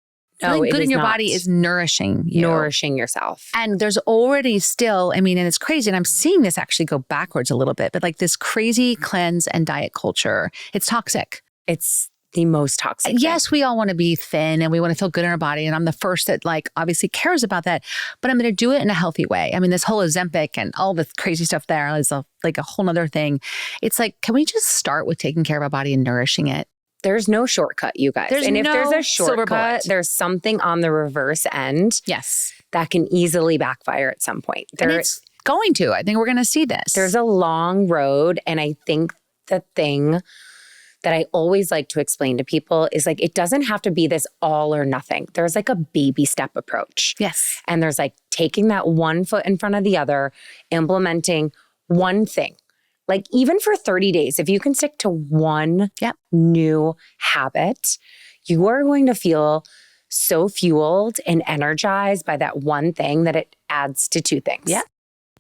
Feeling good in your body is nourishing you. Nourishing yourself. And there's already still, and it's crazy. And I'm seeing this actually go backwards a little bit, but this crazy cleanse and diet culture, it's toxic. It's the most toxic. Yes, we all want to be thin and we want to feel good in our body. And I'm the first that obviously cares about that, but I'm going to do it in a healthy way. This whole Ozempic and all the crazy stuff there is a whole nother thing. It's can we just start with taking care of our body and nourishing it? There's no shortcut, you guys. If there's a shortcut, there's something on the reverse end. Yes. That can easily backfire at some point. And it's going to. I think we're going to see this. There's a long road. And I think the thing that I always like to explain to people is it doesn't have to be this all or nothing. There's a baby step approach. Yes. And there's taking that one foot in front of the other, implementing one thing. Even for 30 days, if you can stick to one new habit, you are going to feel so fueled and energized by that one thing that it adds to two things. Yeah.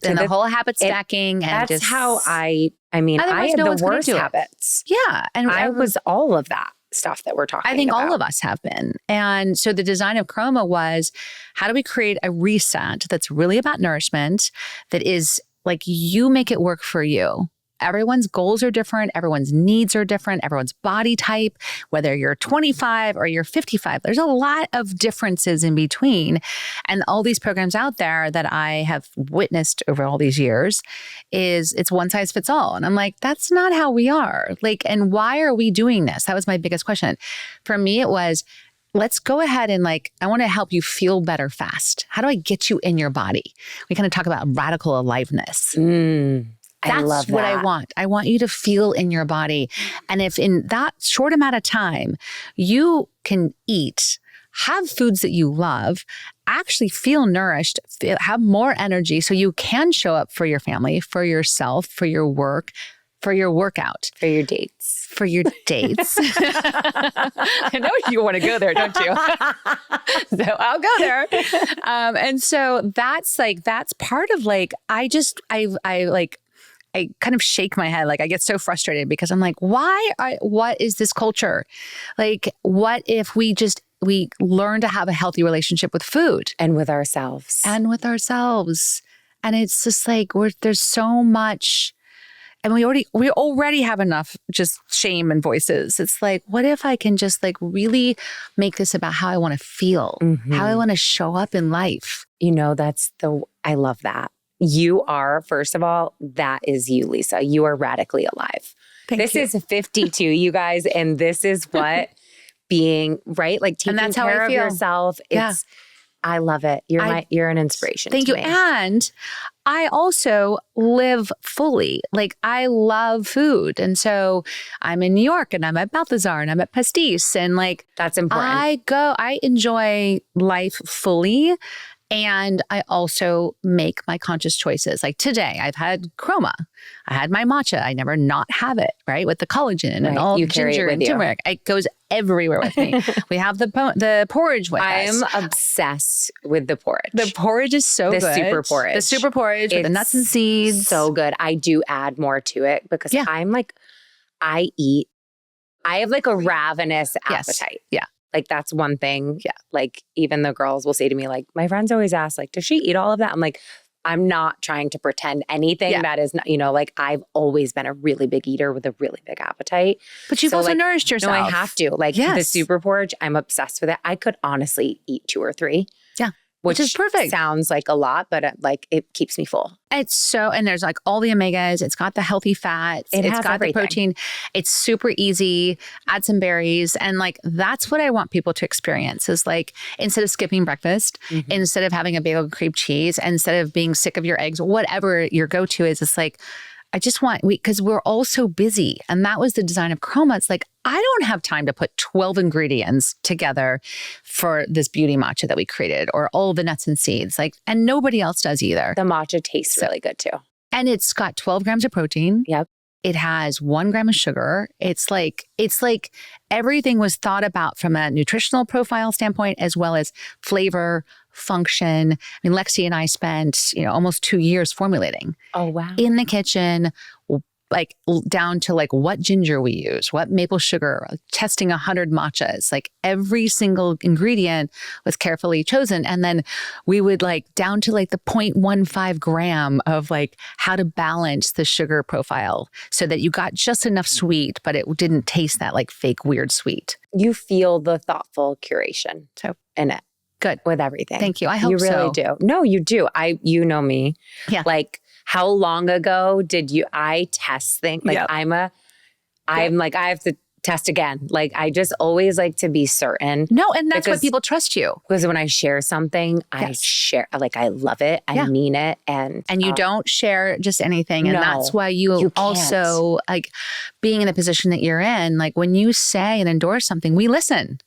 And the whole habit stacking. That's how I had the worst habits. Yeah. And I was all of that stuff that we're talking about. I think all of us have been. And so the design of Chroma was, how do we create a reset that's really about nourishment, that is you make it work for you. Everyone's goals are different. Everyone's needs are different. Everyone's body type, whether you're 25 or you're 55, there's a lot of differences in between. And all these programs out there that I have witnessed over all these years it's one size fits all. And I'm that's not how we are. And why are we doing this? That was my biggest question. For me, it was, let's go ahead and I want to help you feel better fast. How do I get you in your body? We kind of talk about radical aliveness. That's what I want. I want you to feel in your body. And if in that short amount of time, you can eat, have foods that you love, actually feel nourished, have more energy so you can show up for your family, for yourself, for your work, for your workout. For your dates. For your dates. I know you want to go there, don't you? So I'll go there. And so that's part of I kind of shake my head. I get so frustrated because I'm what is this culture? What if we learn to have a healthy relationship with food? And with ourselves. And it's just there's so much, and we already have enough just shame and voices. It's what if I can just really make this about how I want to feel, how I want to show up in life? I love that. You are, first of all, that is you, Lisa. You are radically alive. This is 52, you guys. And this is what being, right? Taking care of yourself. I love it. You're an inspiration. Thank you. Me. And I also live fully. I love food. And so I'm in New York and I'm at Balthazar and I'm at Pastis. And that's important. I enjoy life fully. And I also make my conscious choices. Like today, I've had Chroma. I had my matcha. I never not have it, right? With the collagen and all You the carry it ginger with and you. turmeric. It goes everywhere with me. We have the porridge with us. I'm obsessed with the porridge. The porridge is so good. The super porridge. The super porridge with the nuts and seeds. So good. I do add more to it because I'm like, I have like a ravenous appetite. Yeah. Like that's one thing. Yeah. Like even the girls will say to me, like, my friends always ask, like, does she eat all of that? I'm like, I'm not trying to pretend anything that is not, like I've always been a really big eater with a really big appetite. But you've also nourished yourself. No, I have to. Like the super porridge, I'm obsessed with it. I could honestly eat 2 or 3. Yeah. Which is perfect. Sounds like a lot, but like it keeps me full. It's so, and there's like all the omegas. It's got the healthy fats. It's got everything. The protein. It's super easy. Add some berries. And like, that's what I want people to experience is like, instead of skipping breakfast, instead of having a bagel and cream cheese, instead of being sick of your eggs, whatever your go-to is, it's like, I just want, because we're all so busy. And that was the design of Chroma. It's like, I don't have time to put 12 ingredients together for this beauty matcha that we created or all the nuts and seeds. Like, and nobody else does either. The matcha tastes really good too. And it's got 12 grams of protein. Yep. It has 1 gram of sugar. It's like everything was thought about from a nutritional profile standpoint, as well as flavor, function. I mean, Lexi and I spent, almost 2 years formulating. Oh, wow. In the kitchen, like down to like what ginger we use, what maple sugar, testing 100 matchas, like every single ingredient was carefully chosen. And then we would like down to like the 0.15 gram of like how to balance the sugar profile so that you got just enough sweet, but it didn't taste that like fake weird sweet. You feel the thoughtful curation in it. Good. With everything. Thank you. I hope you really do. No, you do. You know me. Yeah. Like, how long ago did I test things? Like I'm like, I have to test again. Like I just always like to be certain. No, and that's why people trust you. Because when I share something, I share, like I love it. I mean it. And you don't share just anything. And that's why you also like being in the position that you're in, like when you say and endorse something, we listen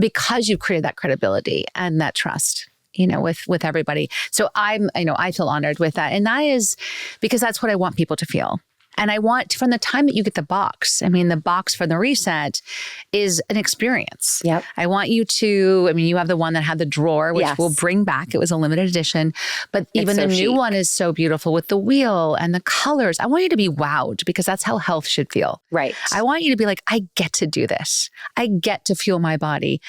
because you've created that credibility and that trust. With everybody. So I feel honored with that. And that is because that's what I want people to feel. And I want from the time that you get the box, the box from the reset is an experience. Yep. I want you to, you have the one that had the drawer, which we'll bring back. It was a limited edition, but even the new one is so beautiful with the wheel and the colors. I want you to be wowed because that's how health should feel. Right. I want you to be like, I get to do this. I get to fuel my body.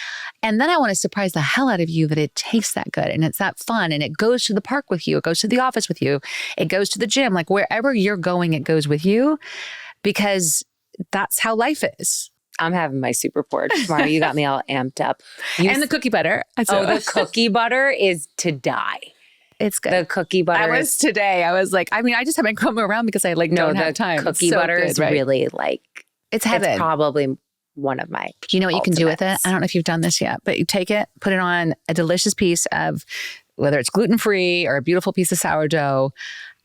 And then I want to surprise the hell out of you that it tastes that good and it's that fun and it goes to the park with you. It goes to the office with you. It goes to the gym. Like wherever you're going, it goes with you because that's how life is. I'm having my super porridge tomorrow. You got me all amped up. And the cookie butter. The cookie butter is to die. It's good. The cookie butter. I was like, I just have my Chroma around because I don't have time. Cookie butter is really like, it's heaven. It's probably one of my You know what you can do with it? ultimates. I don't know if you've done this yet, but you take it, put it on a delicious piece of, whether it's gluten-free or a beautiful piece of sourdough,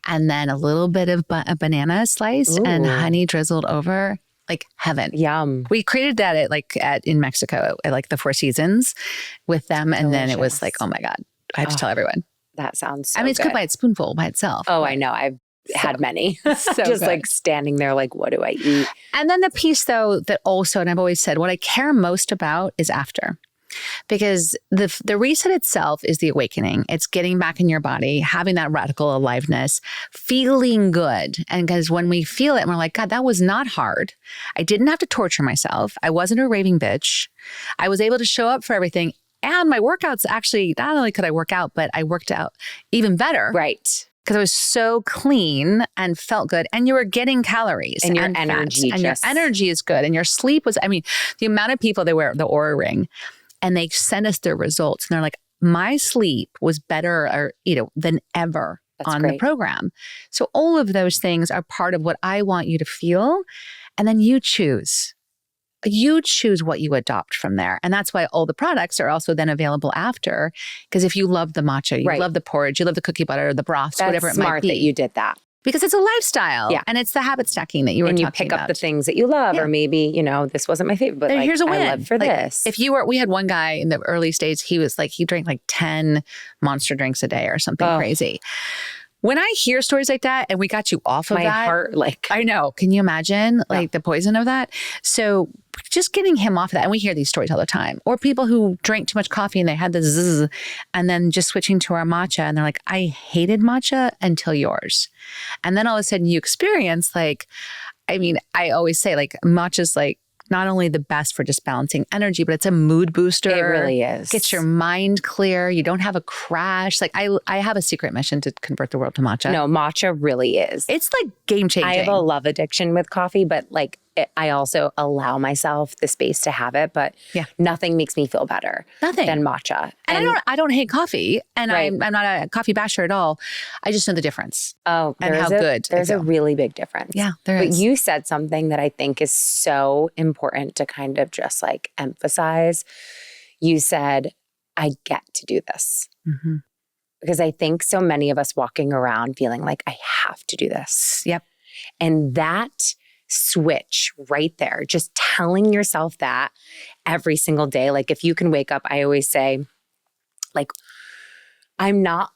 and then a little bit of a banana slice and honey drizzled over, like heaven. Yum. We created that in Mexico at like the Four Seasons with them. And then it was like, oh my God, I have to tell everyone. That sounds so it's good by its spoonful by itself. Oh, I know. I've had many. So just good. like standing there like, what do I eat? And then the piece though that also, and I've always said, what I care most about is after. Because the reset itself is the awakening. It's getting back in your body, having that radical aliveness, feeling good. And because when we feel it, and we're like, God, that was not hard. I didn't have to torture myself. I wasn't a raving bitch. I was able to show up for everything. And my workouts actually, not only could I work out, but I worked out even better. Right. Because I was so clean and felt good. And you were getting calories. And your and energy. and your energy is good. And your sleep was, the amount of people that wear the Oura Ring, and they send us their results. And they're like, my sleep was better than ever the program. So all of those things are part of what I want you to feel. And then you choose. You choose what you adopt from there. And that's why all the products are also then available after. Because if you love the matcha, you love the porridge, you love the cookie butter, the broths, whatever it might be. Smart that you did that. Because it's a lifestyle. Yeah. And it's the habit stacking that you were and talking you pick about. up the things that you love, or maybe, this wasn't my favorite, but Here's a win. I live for this. We had one guy in the early stage, he was like, he drank like 10 Monster drinks a day or something crazy. When I hear stories like that, and we got you off of my that. heart, I know. Can you imagine the poison of that? So just getting him off of that. And we hear these stories all the time. Or people who drank too much coffee and they had the zzz, and then just switching to our matcha. And they're like, I hated matcha until yours. And then all of a sudden you experience I always say matcha's not only the best for just balancing energy, but it's a mood booster. It really is. Gets your mind clear. You don't have a crash. I have a secret mission to convert the world to matcha. No, matcha really is. It's game changing. I have a love addiction with coffee, but I also allow myself the space to have it, but nothing makes me feel better than matcha. And I don't hate coffee, and I'm not a coffee basher at all. I just know the difference. Oh, and how good. There's a really big difference. Yeah, there is. But you said something that I think is so important to kind of just emphasize. You said, I get to do this. Mm-hmm. Because I think so many of us walking around feeling like I have to do this. Yep. And that switch right there, just telling yourself that every single day. If you can wake up, I always say, I'm not,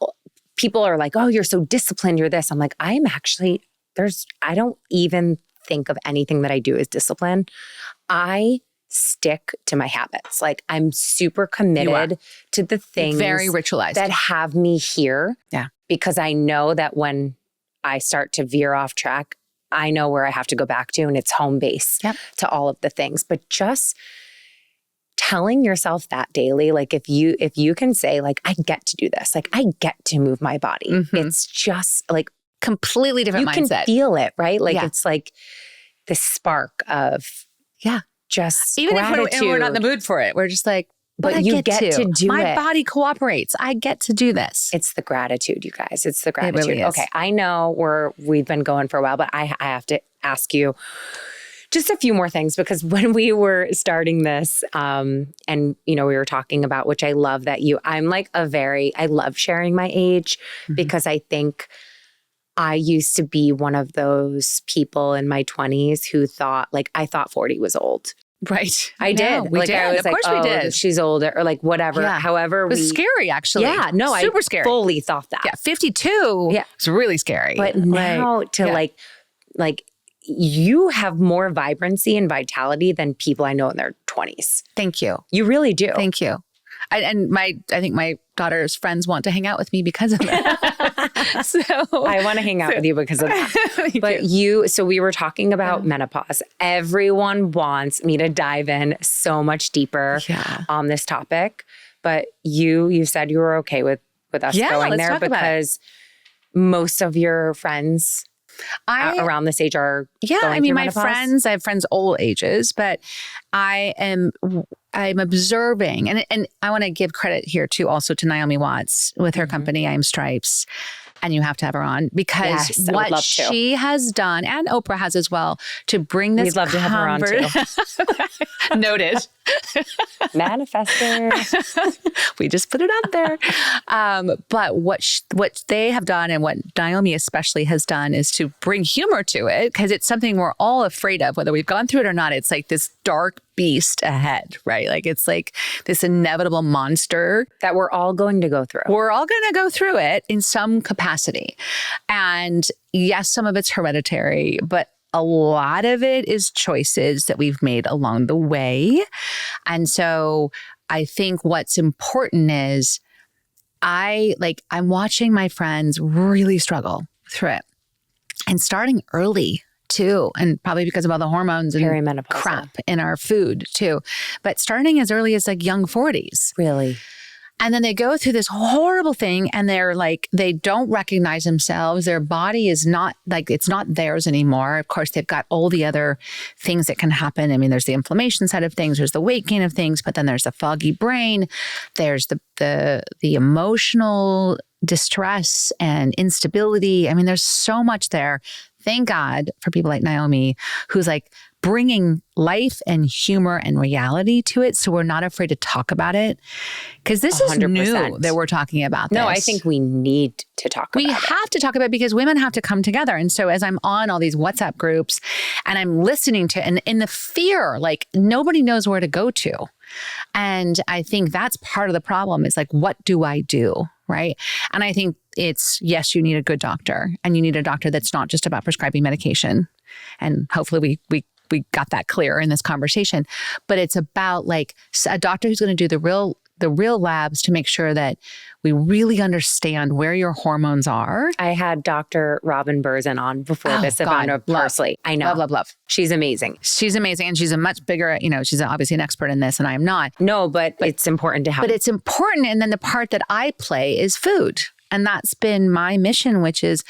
people are like, oh, you're so disciplined, you're this. I'm like, I am actually, I don't even think of anything that I do as discipline. I stick to my habits. I'm super committed to the things very ritualized that have me here. Yeah. Because I know that when I start to veer off track, I know where I have to go back to, and it's home base to all of the things. But just telling yourself that daily, if you can say I get to do this, I get to move my body. Mm-hmm. It's just completely different mindset. You can feel it, right? It's the spark of just even gratitude. If we're not in the mood for it, we're just but you get to do my it. My body cooperates. I get to do this. It's the gratitude, you guys. It's the gratitude. It really is. Okay, I know we've been going for a while, but I have to ask you just a few more things, because when we were starting this, and we were talking about, which I love that I'm I love sharing my age, because I think I used to be one of those people in my 20s who thought I thought 40 was old. Right. I did. We did. I was of course we did. She's older, or whatever. Yeah. However, it was scary, actually. Yeah. No, super I scary. fully thought that. Yeah. 52. Yeah. It's really scary. But now you have more vibrancy and vitality than people I know in their 20s. Thank you. You really do. Thank you. I think my daughter's friends want to hang out with me because of that. So I want to hang out with you because of that. But so we were talking about menopause. Everyone wants me to dive in so much deeper on this topic. But you said you were okay with us going there, because most of your friends around this age are going through menopause? I have friends all ages, but I'm observing, and I want to give credit here too also to Naomi Watts with her company, I Am Stripes. And you have to have her on, because what she has done, and Oprah has as well, to bring this. We'd love to have her on too. Noted. Manifesting. We just put it out there. But what they have done, and what Naomi especially has done, is to bring humor to it, because it's something we're all afraid of, whether we've gone through it or not. It's this dark beast ahead, right? It's this inevitable monster that we're all going to go through. We're all going to go through it in some capacity. And yes, some of it's hereditary, but a lot of it is choices that we've made along the way. And so I think what's important is I'm watching my friends really struggle through it, and starting early too, and probably because of all the hormones and crap in our food too. But starting as early as young 40s. Really? And then they go through this horrible thing, and they're they don't recognize themselves. Their body is not it's not theirs anymore. Of course, they've got all the other things that can happen. I mean, there's the inflammation side of things, there's the weight gain of things, but then there's the foggy brain, there's the emotional distress and instability. I mean, there's so much there thank God for people like Naomi, who's like bringing life and humor and reality to it. So we're not afraid to talk about it. Because this is 100%. new that we're talking about this. No, I think we need to talk about it. We have to talk about it because women have to come together. And so as I'm on all these WhatsApp groups and I'm listening to, and in the fear, like nobody knows where to go to. And I think that's part of the problem is like, what do I do? Right. And I think it's, yes, you need a good doctor, and you need a doctor that's not just about prescribing medication. And hopefully we got that clear in this conversation, but it's about like a doctor who's going to do the real labs to make sure that we really understand where your hormones are. I had Dr. Robin Burzin on before this, Ivana Parsley. I know. Love. She's amazing. She's amazing. And she's a much bigger, she's obviously an expert in this and I am not. No, but it's important to have. But it's important. And then the part that I play is food. And that's been my mission, which is,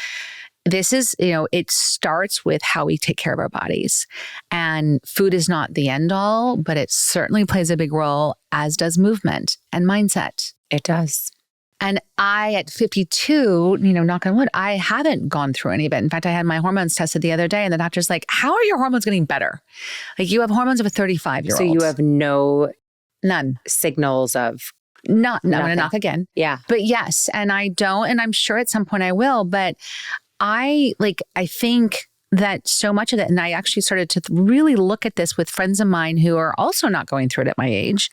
this is, it starts with how we take care of our bodies. And food is not the end all, but it certainly plays a big role, as does movement and mindset. It does. And I, at 52, knock on wood, I haven't gone through any of it. In fact, I had my hormones tested the other day and the doctor's like, how are your hormones getting better? Like, you have hormones of a 35-year-old. So you have none signals of I'm going to knock again. Yeah. But yes, and I don't, and I'm sure at some point I will, but I think that so much of it, and I actually started to really look at this with friends of mine who are also not going through it at my age,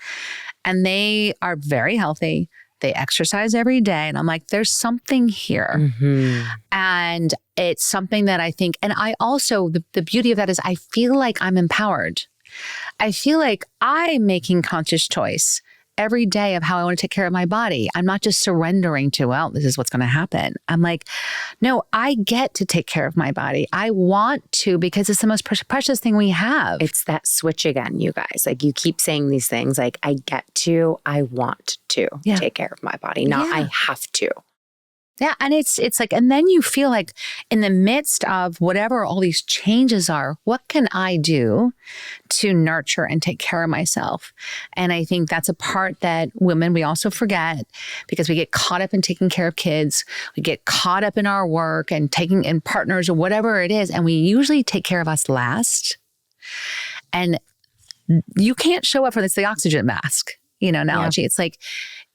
and they are very healthy. They exercise every day. And I'm like, there's something here. Mm-hmm. And it's something that I think, and I also, the beauty of that is I feel like I'm empowered. I feel like I'm making conscious choice every day of how I want to take care of my body. I'm not just surrendering to, well, this is what's going to happen. I'm like, no, I get to take care of my body. I want to, because it's the most precious thing we have. It's that switch again, you guys. Like, you keep saying these things like, I want to take care of my body, not I have to. Yeah. And it's like, and then you feel like in the midst of whatever all these changes are, what can I do to nurture and take care of myself? And I think that's a part that women, we also forget, because we get caught up in taking care of kids. We get caught up in our work and taking in partners or whatever it is. And we usually take care of us last. And you can't show up for this, the oxygen mask, analogy. Yeah. It's like,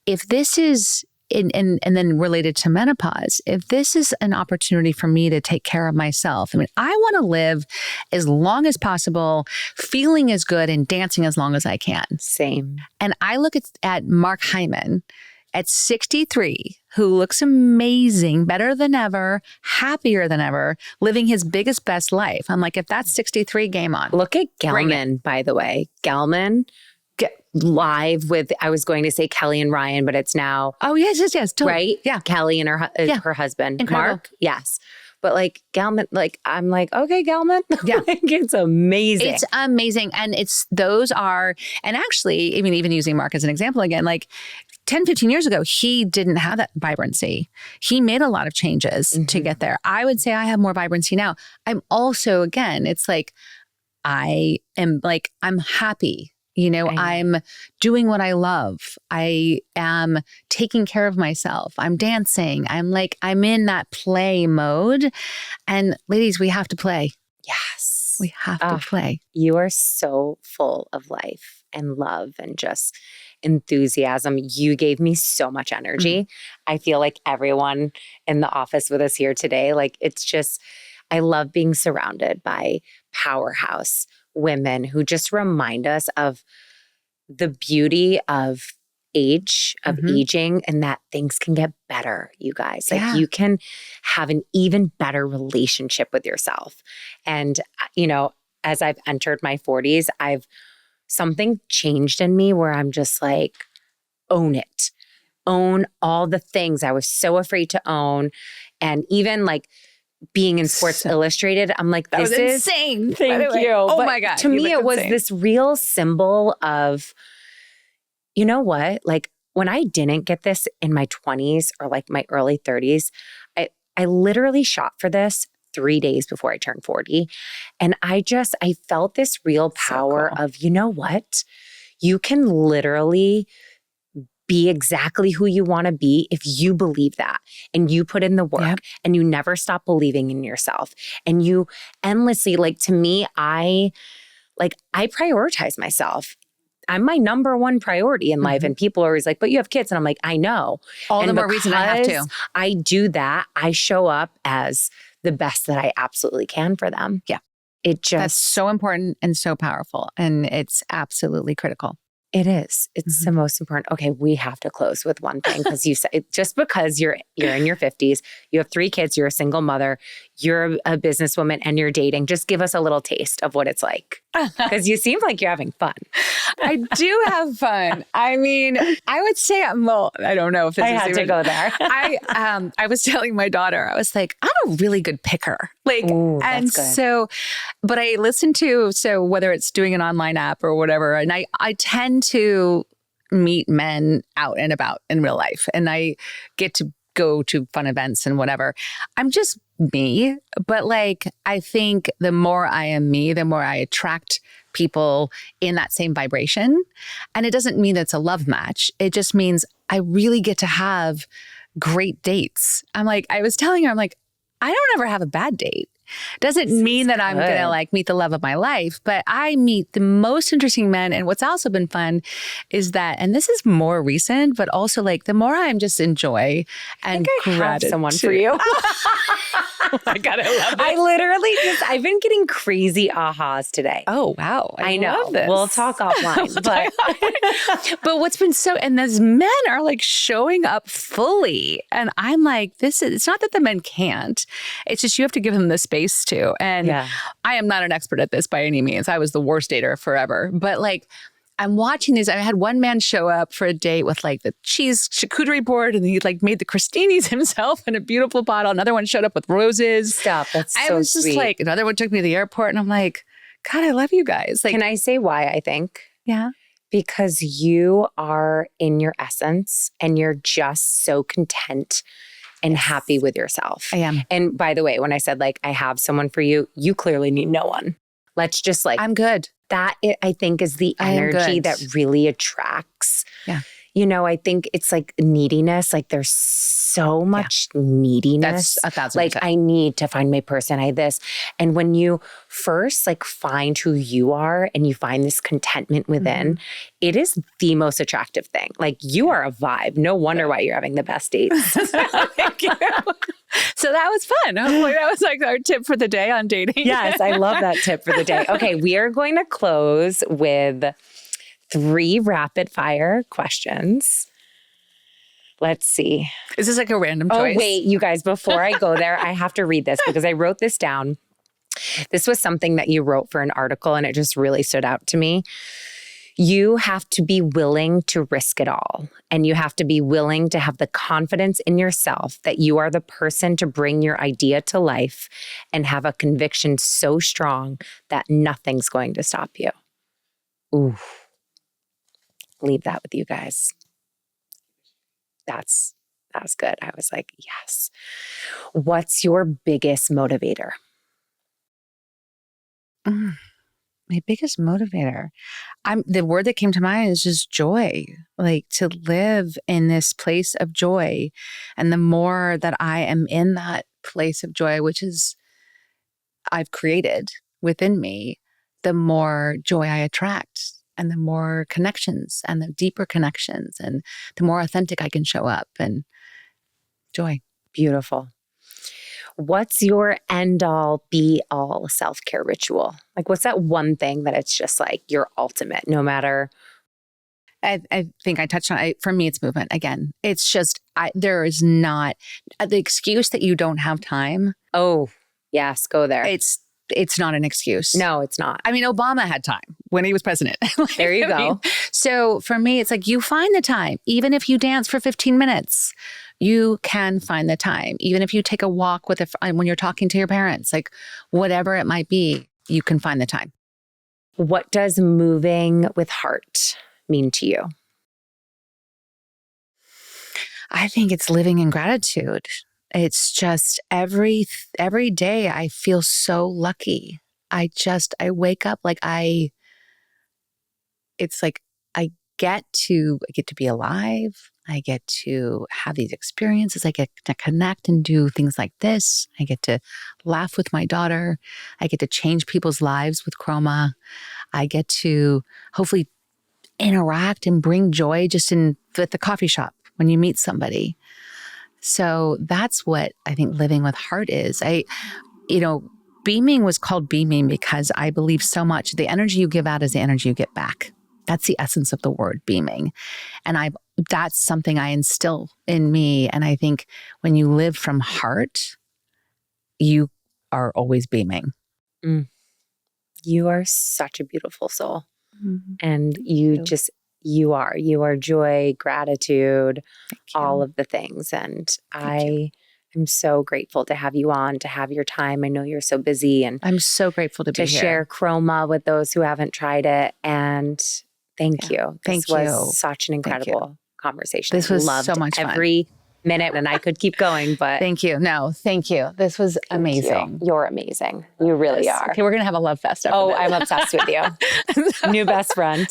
if this is, and then related to menopause, if this is an opportunity for me to take care of myself, I mean, I want to live as long as possible, feeling as good and dancing as long as I can. Same. And I look at Mark Hyman at 63, who looks amazing, better than ever, happier than ever, living his biggest, best life. I'm like, if that's 63, game on. Look at Gelman, by the way. Gelman live with, I was going to say Kelly and Ryan, but it's now. Oh, yes. Totally. Right? Yeah. Kelly and her husband, Incredible. Mark. Yes. But like Gelman, like, I'm like, okay, Gelman. Yeah. Like, it's amazing. It's amazing. And and actually, I mean, even using Mark as an example again, like 10, 15 years ago, he didn't have that vibrancy. He made a lot of changes to get there. I would say I have more vibrancy now. I'm also, again, it's like, I'm happy. I'm doing what I love. I am taking care of myself. I'm dancing. I'm in that play mode. And ladies, we have to play. Yes. We have to play. You are so full of life and love and just enthusiasm. You gave me so much energy. Mm-hmm. I feel like everyone in the office with us here today, like, it's just, I love being surrounded by powerhouse women who just remind us of the beauty of aging, and that things can get better, you guys. Like, you can have an even better relationship with yourself. And, as I've entered my 40s, something changed in me where I'm just like, own it. Own all the things I was so afraid to own. And even like, being in Sports Illustrated, I'm like, this is insane. Thank you. Oh but my God. To me, it was this real symbol of, you know what? Like, when I didn't get this in my 20s or like my early 30s, I literally shot for this 3 days before I turned 40. And I felt this real power of, you know what? You can literally be exactly who you want to be if you believe that and you put in the work and you never stop believing in yourself and you endlessly, like, to me, I prioritize myself. I'm my number one priority in life. And people are always like, but you have kids. And I'm like, I know. All the more reason I have to. Because I do that, I show up as the best that I absolutely can for them. Yeah. That's so important and so powerful. And it's absolutely critical. It is. It's the most important. Okay, we have to close with one thing because you said just because you're in your 50s, you have 3 kids, you're a single mother, you're a businesswoman, and you're dating. Just give us a little taste of what it's like because you seem like you're having fun. I do have fun. I mean, I would say I don't know if this I had to go there. I was telling my daughter, I was like, I'm a really good picker. Ooh, and that's good. so, but I listen to, whether it's doing an online app or whatever, and I tend to meet men out and about in real life, and I get to go to fun events and whatever. I'm just me, but I think the more I am me, the more I attract people in that same vibration. And it doesn't mean that it's a love match. It just means I really get to have great dates. I was telling her, I don't ever have a bad date. Doesn't mean that I'm going to meet the love of my life, but I meet the most interesting men. And what's also been fun is that, and this is more recent, but also the more I'm just enjoy and I have someone for you. Oh my God, I love it. I literally I've been getting crazy ahas today. Oh, wow. I know. Love this. We'll talk offline. But what's been and those men are showing up fully. And I'm it's not that the men can't. It's just you have to give them the space to. And I am not an expert at this by any means. I was the worst dater forever. But I'm watching these. I had one man show up for a date with the cheese charcuterie board, and he made the crostinis himself in a beautiful bottle. Another one showed up with roses. Stop. That's so sweet. I was just another one took me to the airport, and I'm like, God, I love you guys. Can I say why I think? Yeah. Because you are in your essence and you're just so content and happy with yourself. I am. And by the way, when I said I have someone for you, you clearly need no one. Let's just I'm good. That I think is the energy that really attracts. Yeah. I think it's neediness. There's so much neediness. That's 1,000%. I need to find my person. I this. And when you first find who you are and you find this contentment within, it is the most attractive thing. You are a vibe. No wonder why you're having the best dates. Thank you. So that was fun. Hopefully that was our tip for the day on dating. Yes, I love that tip for the day. Okay, we are going to close with 3 rapid fire questions. Let's see. Is this a random choice? Oh, wait, you guys, before I go there, I have to read this because I wrote this down. This was something that you wrote for an article and it just really stood out to me. You have to be willing to risk it all. And you have to be willing to have the confidence in yourself that you are the person to bring your idea to life and have a conviction so strong that nothing's going to stop you. Ooh. Leave that with you guys. That's good. I was like, yes. What's your biggest motivator? My biggest motivator. The word that came to mind is just joy. To live in this place of joy. And the more that I am in that place of joy, which is I've created within me, the more joy I attract. And the more connections and the deeper connections and the more authentic I can show up and joy. Beautiful. What's your end all be all self-care ritual? What's that one thing that it's just your ultimate, no matter? I think I touched on it. For me, it's movement. Again, it's just, there is not the excuse that you don't have time. Oh, yes. Go there. It's not an excuse. No, it's not. I mean, Obama had time when he was president. There you go. So for me, it's you find the time. Even if you dance for 15 minutes, you can find the time. Even if you take a walk when you're talking to your parents, whatever it might be, you can find the time. What does moving with heart mean to you? I think it's living in gratitude. It's just every day I feel so lucky. I wake up I get to be alive. I get to have these experiences. I get to connect and do things like this. I get to laugh with my daughter. I get to change people's lives with Chroma. I get to hopefully interact and bring joy just at the coffee shop when you meet somebody. So that's what I think living with heart is. Beaming was called beaming because I believe so much the energy you give out is the energy you get back. That's the essence of the word beaming. And that's something I instill in me. And I think when you live from heart, you are always beaming. Mm. You are such a beautiful soul. Mm-hmm. And you are joy, gratitude, all of the things. And I am so grateful to have you on, to have your time. I know you're so busy, and I'm so grateful to be here. share Chroma with those who haven't tried it. And thank you. This was such an incredible conversation. This was loved so much fun. Every minute, and I could keep going, but thank you. No, thank you. This was amazing. You're amazing. You really are. Okay, we're going to have a love fest after this. I'm obsessed with you. New best friend.